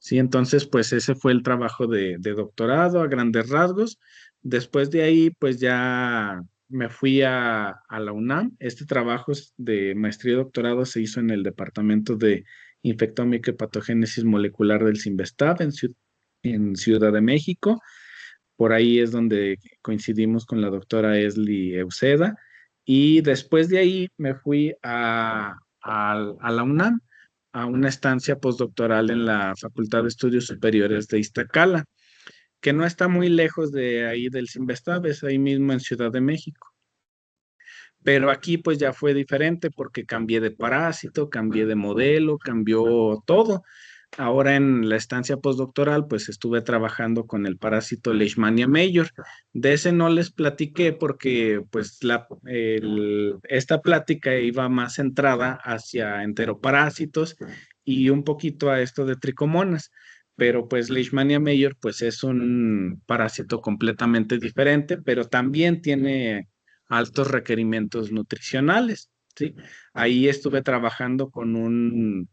Sí, entonces, pues ese fue el trabajo de doctorado a grandes rasgos. Después de ahí, pues ya me fui a la UNAM. Este trabajo de maestría y doctorado se hizo en el Departamento de Infectómica y Patogénesis Molecular del CIMBESTAB en Ciudad de México. Por ahí es donde coincidimos con la doctora Esli Euseda. Y después de ahí me fui a la UNAM, a una estancia postdoctoral en la Facultad de Estudios Superiores de Iztacala, que no está muy lejos de ahí del CIMBESTAB, es ahí mismo en Ciudad de México. Pero aquí pues ya fue diferente porque cambié de parásito, cambié de modelo, cambió todo. Ahora en la estancia postdoctoral, pues estuve trabajando con el parásito Leishmania major. De ese no les platiqué porque pues esta plática iba más centrada hacia enteroparásitos y un poquito a esto de tricomonas. Pero pues Leishmania major pues es un parásito completamente diferente, pero también tiene altos requerimientos nutricionales, ¿sí? Ahí estuve trabajando con una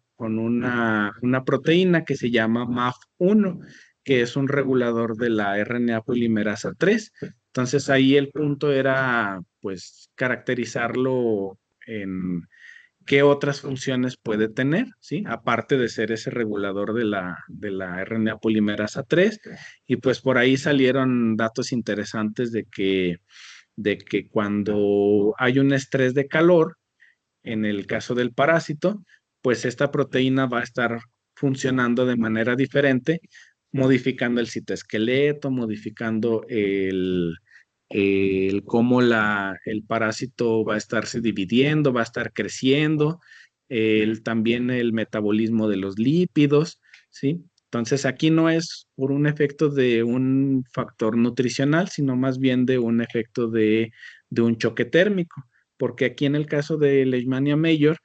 proteína que se llama MAF1, que es un regulador de la RNA polimerasa 3. Entonces ahí el punto era, pues, caracterizarlo en qué otras funciones puede tener, ¿sí? Aparte de ser ese regulador de la RNA polimerasa 3. Y pues por ahí salieron datos interesantes de que cuando hay un estrés de calor, en el caso del parásito, pues esta proteína va a estar funcionando de manera diferente, modificando el citoesqueleto, modificando el cómo el parásito va a estarse dividiendo, va a estar creciendo, también el metabolismo de los lípidos, ¿sí? Entonces aquí no es por un efecto de un factor nutricional, sino más bien de un efecto de un choque térmico, porque aquí en el caso de Leishmania major,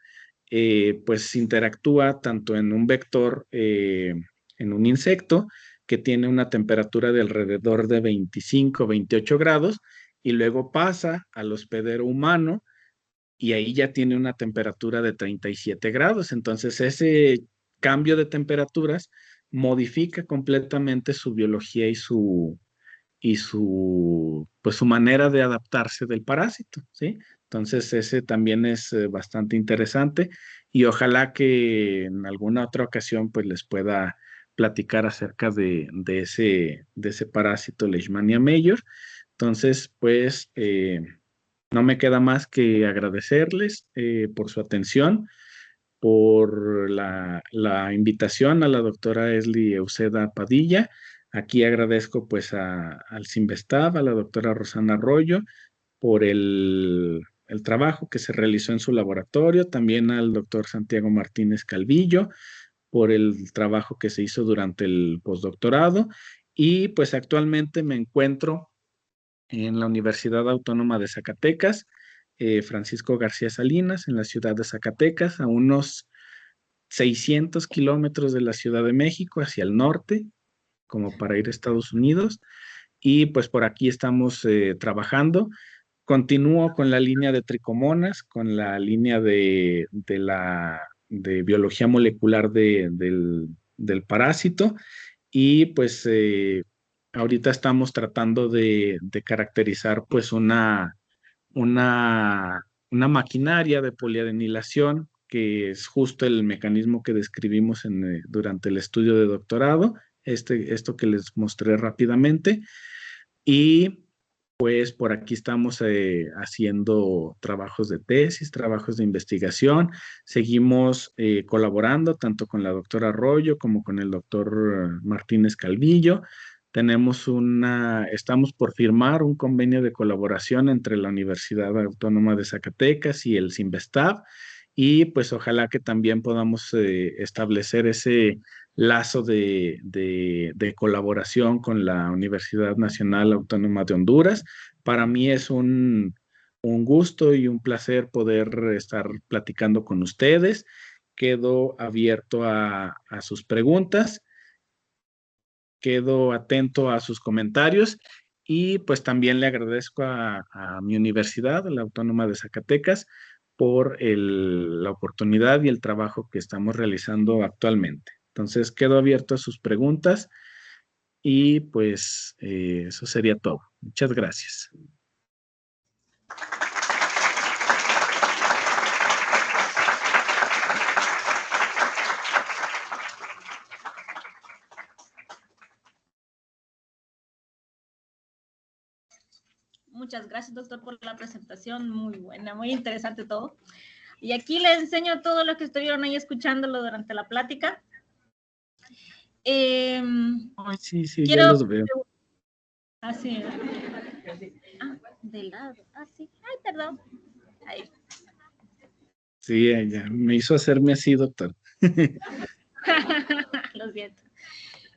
pues interactúa tanto en un vector, en un insecto, que tiene una temperatura de alrededor de 25, 28 grados, y luego pasa al hospedero humano, y ahí ya tiene una temperatura de 37 grados. Entonces, ese cambio de temperaturas modifica completamente su biología pues su manera de adaptarse del parásito, ¿sí? Entonces, ese también es bastante interesante y ojalá que en alguna otra ocasión pues les pueda platicar acerca de ese parásito Leishmania major. Entonces, pues no me queda más que agradecerles por su atención, por la invitación a la doctora Esli Euseda Padilla. Aquí agradezco pues al Sinvestav, a la doctora Rosana Arroyo, por el trabajo que se realizó en su laboratorio, también al doctor Santiago Martínez Calvillo, por el trabajo que se hizo durante el postdoctorado. Y pues actualmente me encuentro en la Universidad Autónoma de Zacatecas, Francisco García Salinas, en la ciudad de Zacatecas, a unos 600 kilómetros de la Ciudad de México hacia el norte, como para ir a Estados Unidos. Y pues por aquí estamos trabajando. Continúo con la línea de tricomonas, con la línea de biología molecular del parásito. Y pues ahorita estamos tratando de caracterizar pues una maquinaria de poliadenilación, que es justo el mecanismo que describimos durante el estudio de doctorado, esto que les mostré rápidamente. Y pues por aquí estamos haciendo trabajos de tesis, trabajos de investigación. Seguimos colaborando tanto con la doctora Arroyo como con el doctor Martínez Calvillo. Estamos por firmar un convenio de colaboración entre la Universidad Autónoma de Zacatecas y el CIMBESTAB, y pues ojalá que también podamos establecer ese lazo de colaboración con la Universidad Nacional Autónoma de Honduras. Para mí es un gusto y un placer poder estar platicando con ustedes. Quedo abierto a sus preguntas, quedo atento a sus comentarios Y pues también le agradezco a mi universidad, la Autónoma de Zacatecas, por la oportunidad y el trabajo que estamos realizando actualmente. Entonces, quedo abierto a sus preguntas y pues eso sería todo. Muchas gracias.
Muchas gracias, doctor, por la presentación. Muy buena, muy interesante todo. Y aquí les enseño todo lo que estuvieron ahí escuchándolo durante la plática.
Ay, sí, sí, ya
Quiero...
los veo.
Así. De lado. Sí. Ay, perdón. Ahí.
Sí, ya me hizo hacerme así, doctor.
Lo siento.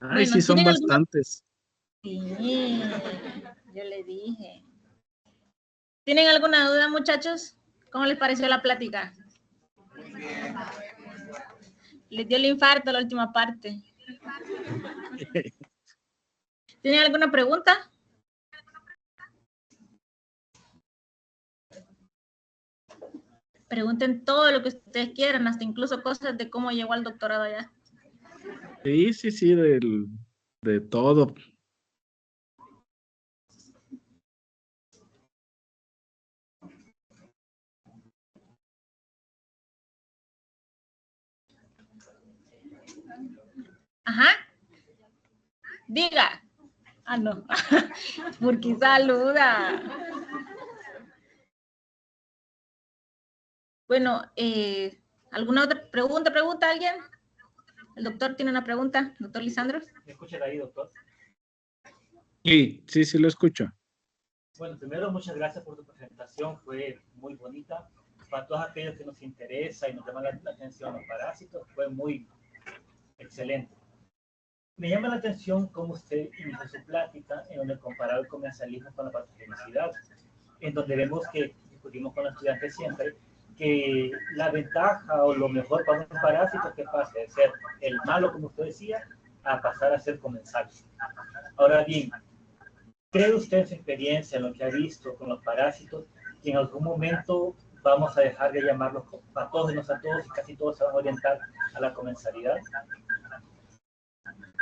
Ay,
Bueno,
sí, son
¿tienen alguna?
bastantes.
Sí, yo le dije. ¿Tienen alguna duda, muchachos? ¿Cómo les pareció la plática? Les dio el infarto la última parte. ¿Tienen alguna pregunta? Pregunten todo lo que ustedes quieran, hasta incluso cosas de cómo llegó al doctorado allá.
Sí, sí, sí, de todo.
Ajá. Diga. No. Porque saluda. Bueno, ¿alguna otra pregunta? ¿Pregunta alguien? ¿El doctor tiene una pregunta? ¿Doctor Lisandro?
¿Me escucha ahí, doctor?
Sí, sí, sí, lo escucho.
Bueno, primero, muchas gracias por tu presentación. Fue muy bonita. Para todos aquellos que nos interesa y nos llaman la atención los parásitos, fue muy excelente. Me llama la atención cómo usted inició su plática en donde comparaba el comensalismo con la patogenicidad, en donde vemos que discutimos con los estudiantes siempre que la ventaja o lo mejor para un parásito es que pase de ser el malo, como usted decía, a pasar a ser comensal. Ahora bien, ¿cree usted en su experiencia, en lo que ha visto con los parásitos, que en algún momento vamos a dejar de llamarlos patógenos a todos y casi todos se van a orientar a la comensalidad?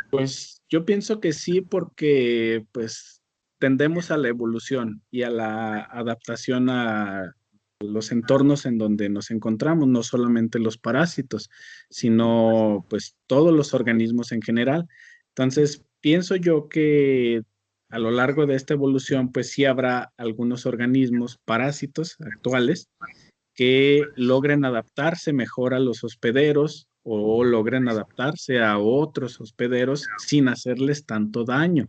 Pues yo pienso que sí, porque pues tendemos a la evolución y a la adaptación a los entornos en donde nos encontramos, no solamente los parásitos, sino pues todos los organismos en general. Entonces, pienso yo que a lo largo de esta evolución, pues sí habrá algunos organismos parásitos actuales que logren adaptarse mejor a los hospederos o logren adaptarse a otros hospederos sin hacerles tanto daño,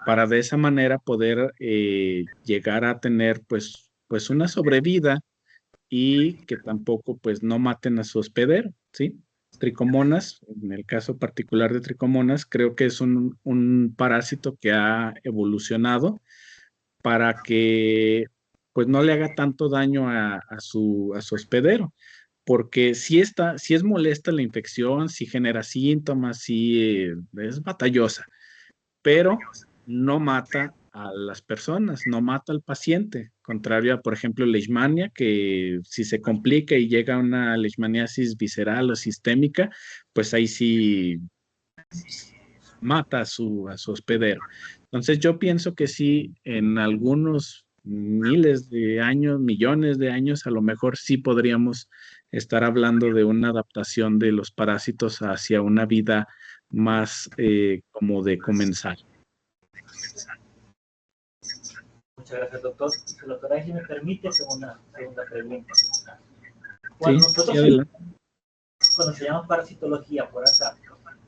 para de esa manera poder llegar a tener pues una sobrevida y que tampoco pues no maten a su hospedero, ¿sí? Tricomonas, en el caso particular de tricomonas, creo que es un parásito que ha evolucionado para que pues no le haga tanto daño a su hospedero, porque si es molesta la infección, si genera síntomas, si es batallosa, pero no mata a las personas, no mata al paciente, contrario a, por ejemplo, leishmania, que si se complica y llega a una leishmaniasis visceral o sistémica, pues ahí sí mata a su hospedero. Entonces yo pienso que sí, en algunos miles de años, millones de años, a lo mejor sí podríamos estar hablando de una adaptación de los parásitos hacia una vida más como de comensal.
Muchas gracias, doctor. Doctora, si me permite, una segunda pregunta.
Sí,
Cuando
sí,
nosotros,
adelante.
cuando se llama parasitología por acá,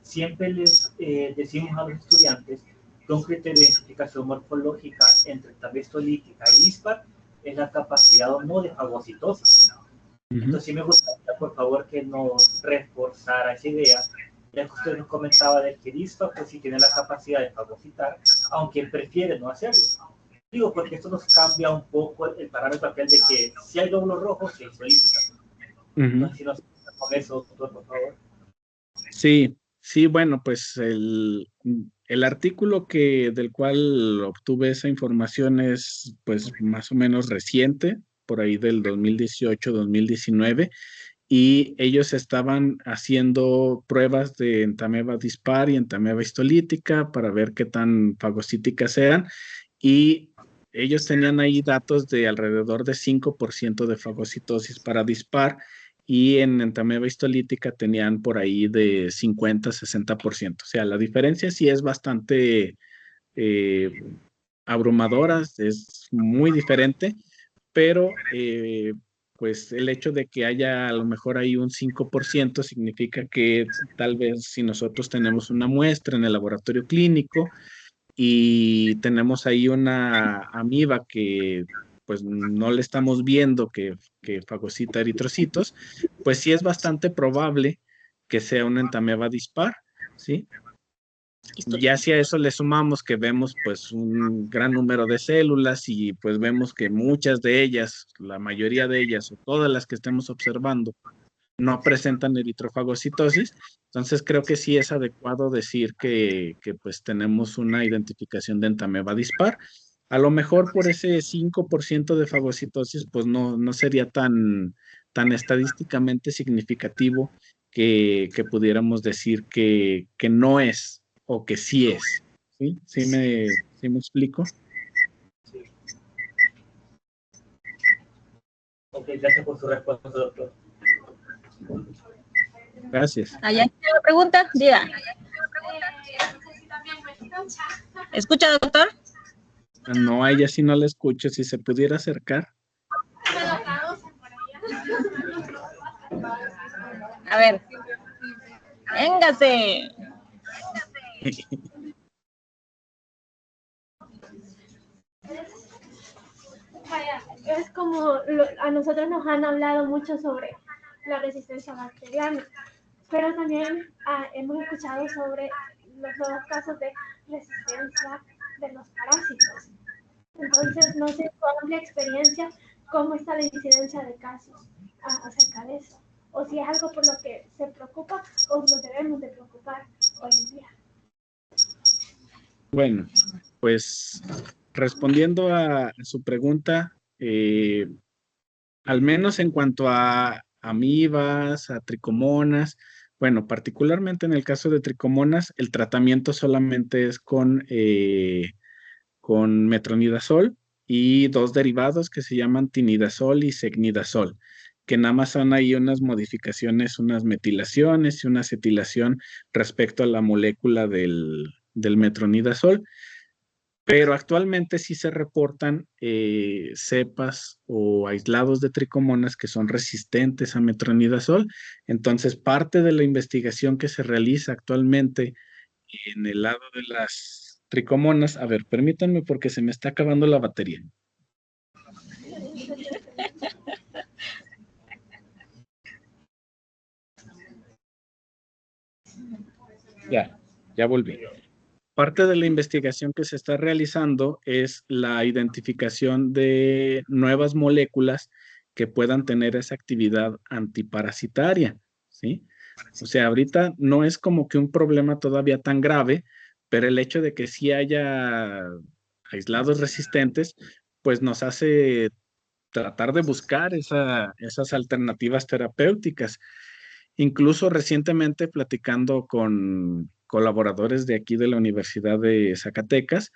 siempre les decimos a los estudiantes que un criterio de identificación morfológica entre tabestolítica e dispar es la capacidad o no de fagocitosis. Entonces, sí me gustaría, por favor, que nos reforzara esa idea, ya que usted nos comentaba del que dispar, pues sí tiene la capacidad de fagocitar, aunque él prefiere no hacerlo. Digo, porque esto nos cambia un poco el parámetro aquel de que si hay glóbulos rojos, se solicitan. Entonces, si nos con eso, doctor, por favor.
Sí, sí, bueno, pues el artículo del cual obtuve esa información es pues más o menos reciente, por ahí del 2018-2019, y ellos estaban haciendo pruebas de entameba dispar y entameba histolítica para ver qué tan fagocíticas eran, y ellos tenían ahí datos de alrededor de 5% de fagocitosis para dispar, y en entameba histolítica tenían por ahí de 50-60%. O sea, la diferencia sí es bastante eh, abrumadora, es muy diferente, pero pues el hecho de que haya a lo mejor ahí un 5% significa que tal vez si nosotros tenemos una muestra en el laboratorio clínico y tenemos ahí una amiba que pues no le estamos viendo que fagocita eritrocitos, pues sí es bastante probable que sea una entameba dispar, ¿sí? Ya si a eso le sumamos que vemos pues un gran número de células y pues vemos que muchas de ellas, la mayoría de ellas o todas las que estemos observando no presentan eritrofagocitosis, entonces creo que sí es adecuado decir que pues tenemos una identificación de entameba dispar. A lo mejor por ese 5% de fagocitosis pues no sería tan estadísticamente significativo que pudiéramos decir que no es o que sí es. ¿Sí? ¿Sí me explico?
Ok, gracias por su respuesta, doctor.
Gracias.
¿Allá tiene una pregunta? Diga. ¿Escucha, doctor?
No, a ella sí no la escucho. Si se pudiera acercar.
A ver. Véngase.
Vaya, es como a nosotros nos han hablado mucho sobre la resistencia bacteriana, pero también hemos escuchado sobre los nuevos casos de resistencia de los parásitos. Entonces, no sé con amplia experiencia cómo está la incidencia de casos acerca de eso, o si es algo por lo que se preocupa o nos debemos de preocupar hoy en día.
Bueno, pues respondiendo a su pregunta, al menos en cuanto a amibas, a tricomonas, bueno, particularmente en el caso de tricomonas, el tratamiento solamente es con metronidazol y dos derivados que se llaman tinidazol y secnidazol, que nada más son ahí unas modificaciones, unas metilaciones y una acetilación respecto a la molécula del metronidazol, pero actualmente sí se reportan cepas o aislados de tricomonas que son resistentes a metronidazol. Entonces, parte de la investigación que se realiza actualmente en el lado de las tricomonas, a ver, permítanme porque se me está acabando la batería. Ya volví. Parte de la investigación que se está realizando es la identificación de nuevas moléculas que puedan tener esa actividad antiparasitaria, ¿sí? O sea, ahorita no es como que un problema todavía tan grave, pero el hecho de que sí haya aislados resistentes, pues nos hace tratar de buscar esas alternativas terapéuticas. Incluso recientemente platicando con colaboradores de aquí de la Universidad de Zacatecas,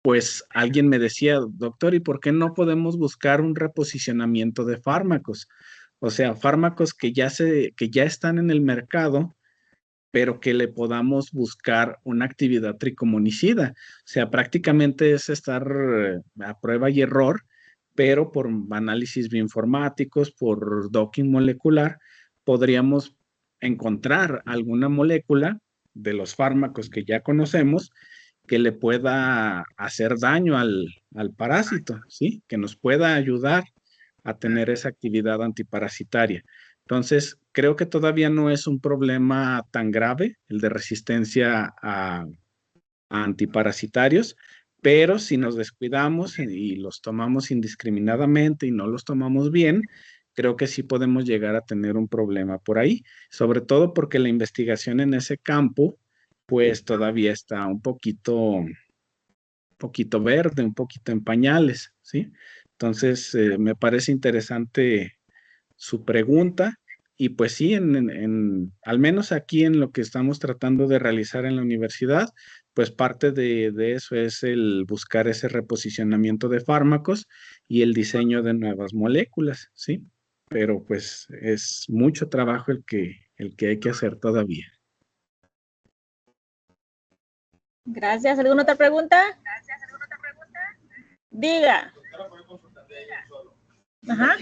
pues alguien me decía, doctor, ¿y por qué no podemos buscar un reposicionamiento de fármacos? O sea, fármacos que ya están en el mercado, pero que le podamos buscar una actividad tricomonicida. O sea, prácticamente es estar a prueba y error, pero por análisis bioinformáticos, por docking molecular, podríamos encontrar alguna molécula de los fármacos que ya conocemos que le pueda hacer daño al parásito, ¿sí? Que nos pueda ayudar a tener esa actividad antiparasitaria. Entonces, creo que todavía no es un problema tan grave el de resistencia a antiparasitarios, pero si nos descuidamos y los tomamos indiscriminadamente y no los tomamos bien, creo que sí podemos llegar a tener un problema por ahí, sobre todo porque la investigación en ese campo pues todavía está un poquito verde, un poquito en pañales, ¿sí? Entonces, me parece interesante su pregunta y pues sí, al menos aquí en lo que estamos tratando de realizar en la universidad, pues parte de eso es el buscar ese reposicionamiento de fármacos y el diseño de nuevas moléculas, ¿sí? Pero pues es mucho trabajo el que hay que hacer todavía.
Gracias. ¿Alguna otra pregunta? Diga. Ajá.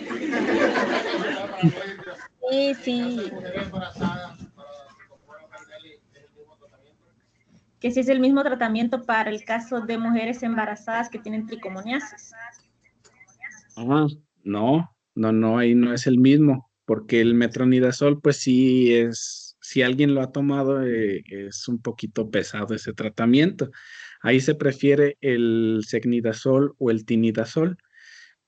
Sí, sí. Que si es el mismo tratamiento para el caso de mujeres embarazadas que tienen tricomoniasis.
Ah, no, ahí no es el mismo, porque el metronidazol, pues sí si alguien lo ha tomado, es un poquito pesado ese tratamiento. Ahí se prefiere el secnidazol o el tinidazol,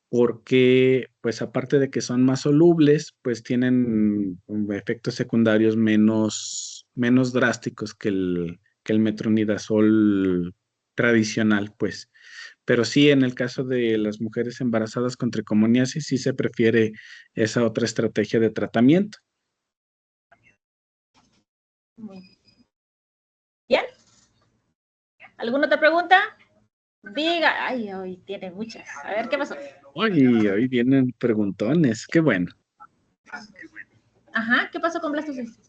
porque pues aparte de que son más solubles, pues tienen efectos secundarios menos drásticos que el metronidazol tradicional, pues. Pero sí, en el caso de las mujeres embarazadas con tricomoniasis, sí se prefiere esa otra estrategia de tratamiento.
Bien. ¿Alguna otra pregunta? Diga. Ay, hoy tiene muchas. A ver, ¿qué pasó?
Hoy vienen preguntones, qué bueno.
Ajá, ¿qué pasó con blastocisis?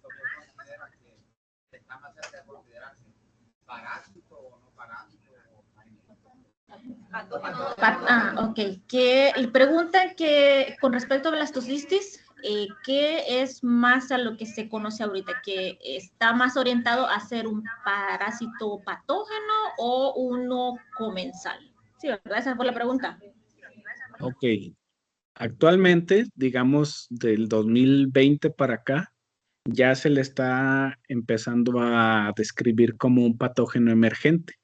Ok. Que preguntan que con respecto a blastocisis, ¿qué es más a lo que se conoce ahorita? ¿Que está más orientado a ser un parásito patógeno o uno comensal? Sí, ¿verdad? Esa fue la pregunta.
Ok. Actualmente, digamos, del 2020 para acá, ya se le está empezando a describir como un patógeno emergente.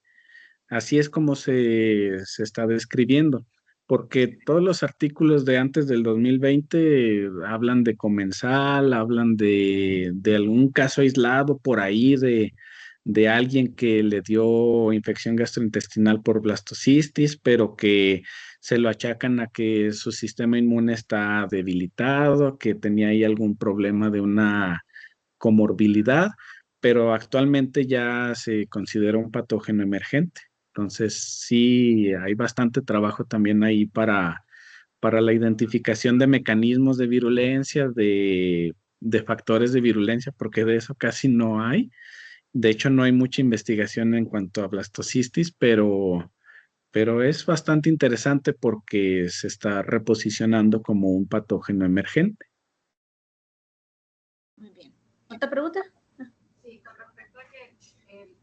Así es como se está describiendo, porque todos los artículos de antes del 2020 hablan de comensal, hablan de algún caso aislado por ahí de alguien que le dio infección gastrointestinal por blastocistis, pero que se lo achacan a que su sistema inmune está debilitado, que tenía ahí algún problema de una comorbilidad, pero actualmente ya se considera un patógeno emergente. Entonces, sí, hay bastante trabajo también ahí para la identificación de mecanismos de virulencia, de factores de virulencia, porque de eso casi no hay. De hecho, no hay mucha investigación en cuanto a blastocistis, pero es bastante interesante porque se está reposicionando como un patógeno emergente.
Muy bien. ¿Otra pregunta?
Sí, con respecto a que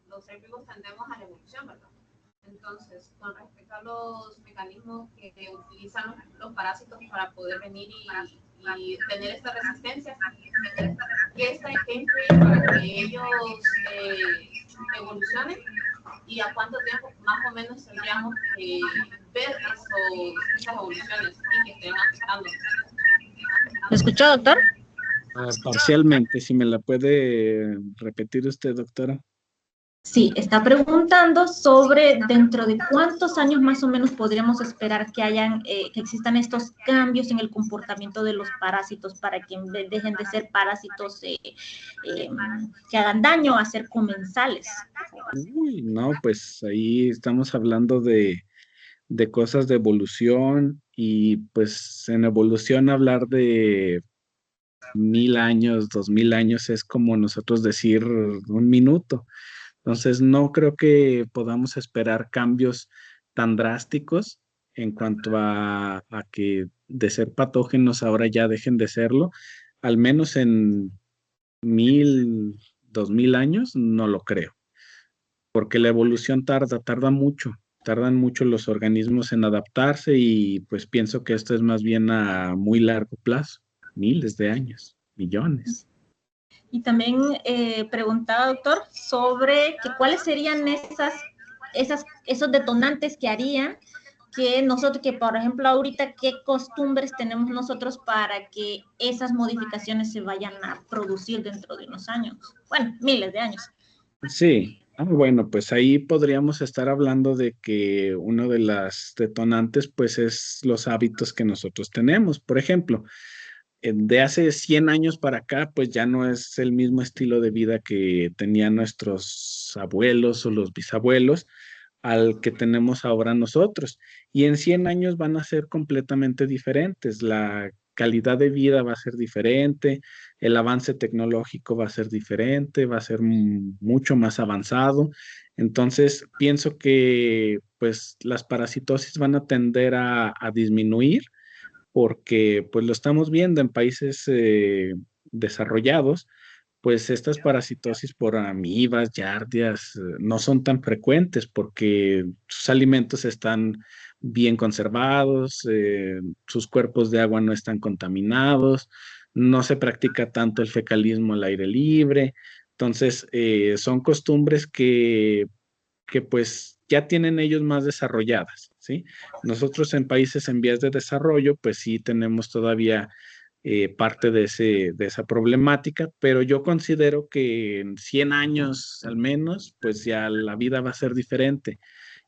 los seres vivos tendemos a la evolución, ¿verdad? Entonces, con respecto a los mecanismos que utilizan los parásitos para poder venir y tener esta resistencia, ¿qué influye para que ellos evolucionen? ¿Y a cuánto tiempo más o menos tendríamos que ver esas evoluciones y que estén afectando?
¿Me escuchó, doctor?
Parcialmente, si me la puede repetir usted, doctora.
Sí, está preguntando sobre dentro de cuántos años más o menos podríamos esperar que que existan estos cambios en el comportamiento de los parásitos para que dejen de ser parásitos que hagan daño a ser comensales.
Uy, no, pues ahí estamos hablando de cosas de evolución y pues en evolución hablar de 1000 años, 2000 años es como nosotros decir un minuto. Entonces, no creo que podamos esperar cambios tan drásticos en cuanto a que de ser patógenos ahora ya dejen de serlo. Al menos en 1000, 2000 años, no lo creo, porque la evolución tarda mucho. Tardan mucho los organismos en adaptarse y pues pienso que esto es más bien a muy largo plazo, miles de años, millones.
Y también preguntaba, doctor, sobre cuáles serían esos detonantes que harían que, por ejemplo, ahorita, qué costumbres tenemos nosotros para que esas modificaciones se vayan a producir dentro de unos años. Bueno, miles de años.
Sí. Ah, bueno, pues ahí podríamos estar hablando de que uno de las detonantes, pues, es los hábitos que nosotros tenemos. Por ejemplo, de hace 100 años para acá, pues ya no es el mismo estilo de vida que tenían nuestros abuelos o los bisabuelos al que tenemos ahora nosotros. Y en 100 años van a ser completamente diferentes. La calidad de vida va a ser diferente, el avance tecnológico va a ser diferente, va a ser mucho más avanzado. Entonces, pienso que pues las parasitosis van a tender a disminuir porque pues lo estamos viendo en países desarrollados, pues estas parasitosis por amibas, yardias, no son tan frecuentes porque sus alimentos están bien conservados, sus cuerpos de agua no están contaminados, no se practica tanto el fecalismo al aire libre. Entonces, son costumbres que pues ya tienen ellos más desarrolladas, ¿sí? Nosotros en países en vías de desarrollo, pues sí tenemos todavía parte de esa problemática, pero yo considero que en 100 años al menos, pues ya la vida va a ser diferente.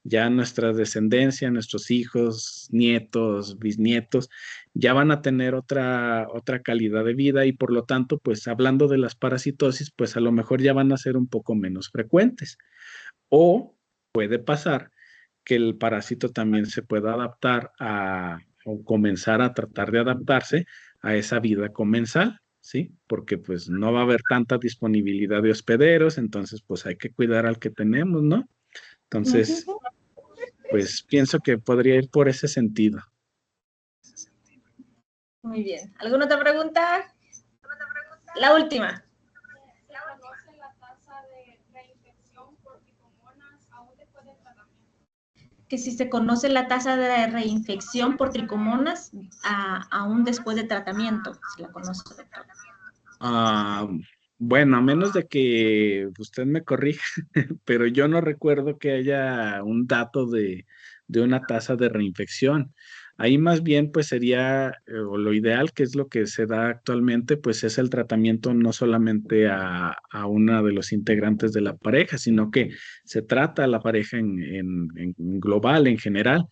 Ya nuestra descendencia, nuestros hijos, nietos, bisnietos, ya van a tener otra calidad de vida y por lo tanto, pues hablando de las parasitosis, pues a lo mejor ya van a ser un poco menos frecuentes. O puede pasar que el parásito también se pueda adaptar o comenzar a tratar de adaptarse a esa vida comensal, ¿sí? Porque pues no va a haber tanta disponibilidad de hospederos, entonces pues hay que cuidar al que tenemos, ¿no? Entonces,
Ujú.
pues pienso que podría ir por ese sentido.
Muy bien. ¿Alguna otra pregunta? La última.
¿Se conoce la tasa de reinfección por tricomonas aún después del tratamiento?
Que si se conoce la tasa de reinfección por tricomonas aún después de tratamiento, si la conoce, doctor.
Ah, bueno, a menos de que usted me corrija, pero yo no recuerdo que haya un dato de una tasa de reinfección. Ahí más bien pues sería, o lo ideal, que es lo que se da actualmente, pues es el tratamiento no solamente a una de los integrantes de la pareja, sino que se trata a la pareja en global, en general.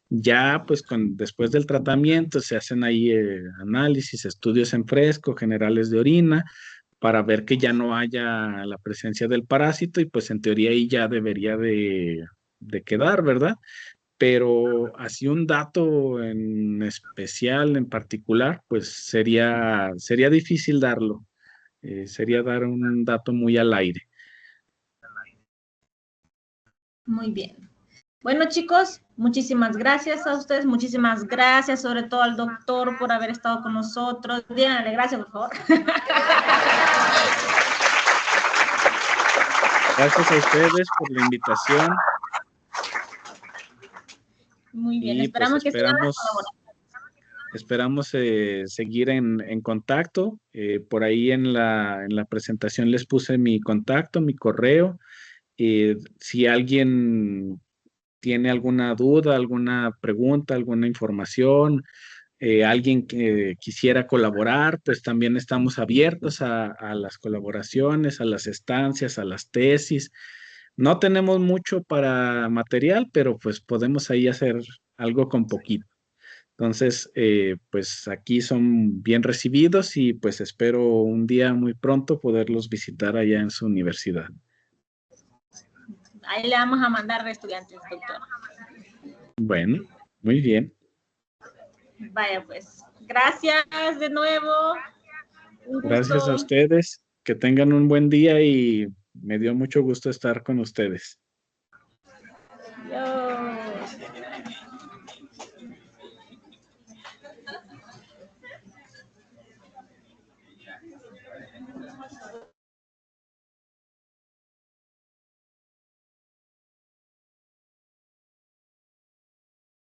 Ya pues después del tratamiento se hacen ahí análisis, estudios en fresco, generales de orina, para ver que ya no haya la presencia del parásito y pues en teoría ahí ya debería de quedar, ¿verdad? Pero así un dato en especial, en particular, pues sería difícil darlo. Sería dar un dato muy al aire.
Muy bien. Bueno, chicos, muchísimas gracias a ustedes, muchísimas gracias sobre todo al doctor por haber estado con nosotros. Díganle gracias, por favor.
Gracias a ustedes por la invitación
Muy bien,
y pues
esperamos que sigan colaborando.
esperamos seguir en contacto. Por ahí en la presentación les puse mi contacto, mi correo. Si alguien tiene alguna duda, alguna pregunta, alguna información, alguien que quisiera colaborar, pues también estamos abiertos a las colaboraciones, a las estancias, a las tesis. No tenemos mucho para material, pero pues podemos ahí hacer algo con poquito. Entonces, pues aquí son bien recibidos y pues espero un día muy pronto poderlos visitar allá en su universidad.
Ahí le vamos a mandar de estudiantes, doctor.
Bueno, muy bien.
Vaya, pues, gracias de nuevo. Un
Gracias a
gusto.
ustedes. Que tengan un buen día y me dio mucho gusto estar con ustedes.
Yo.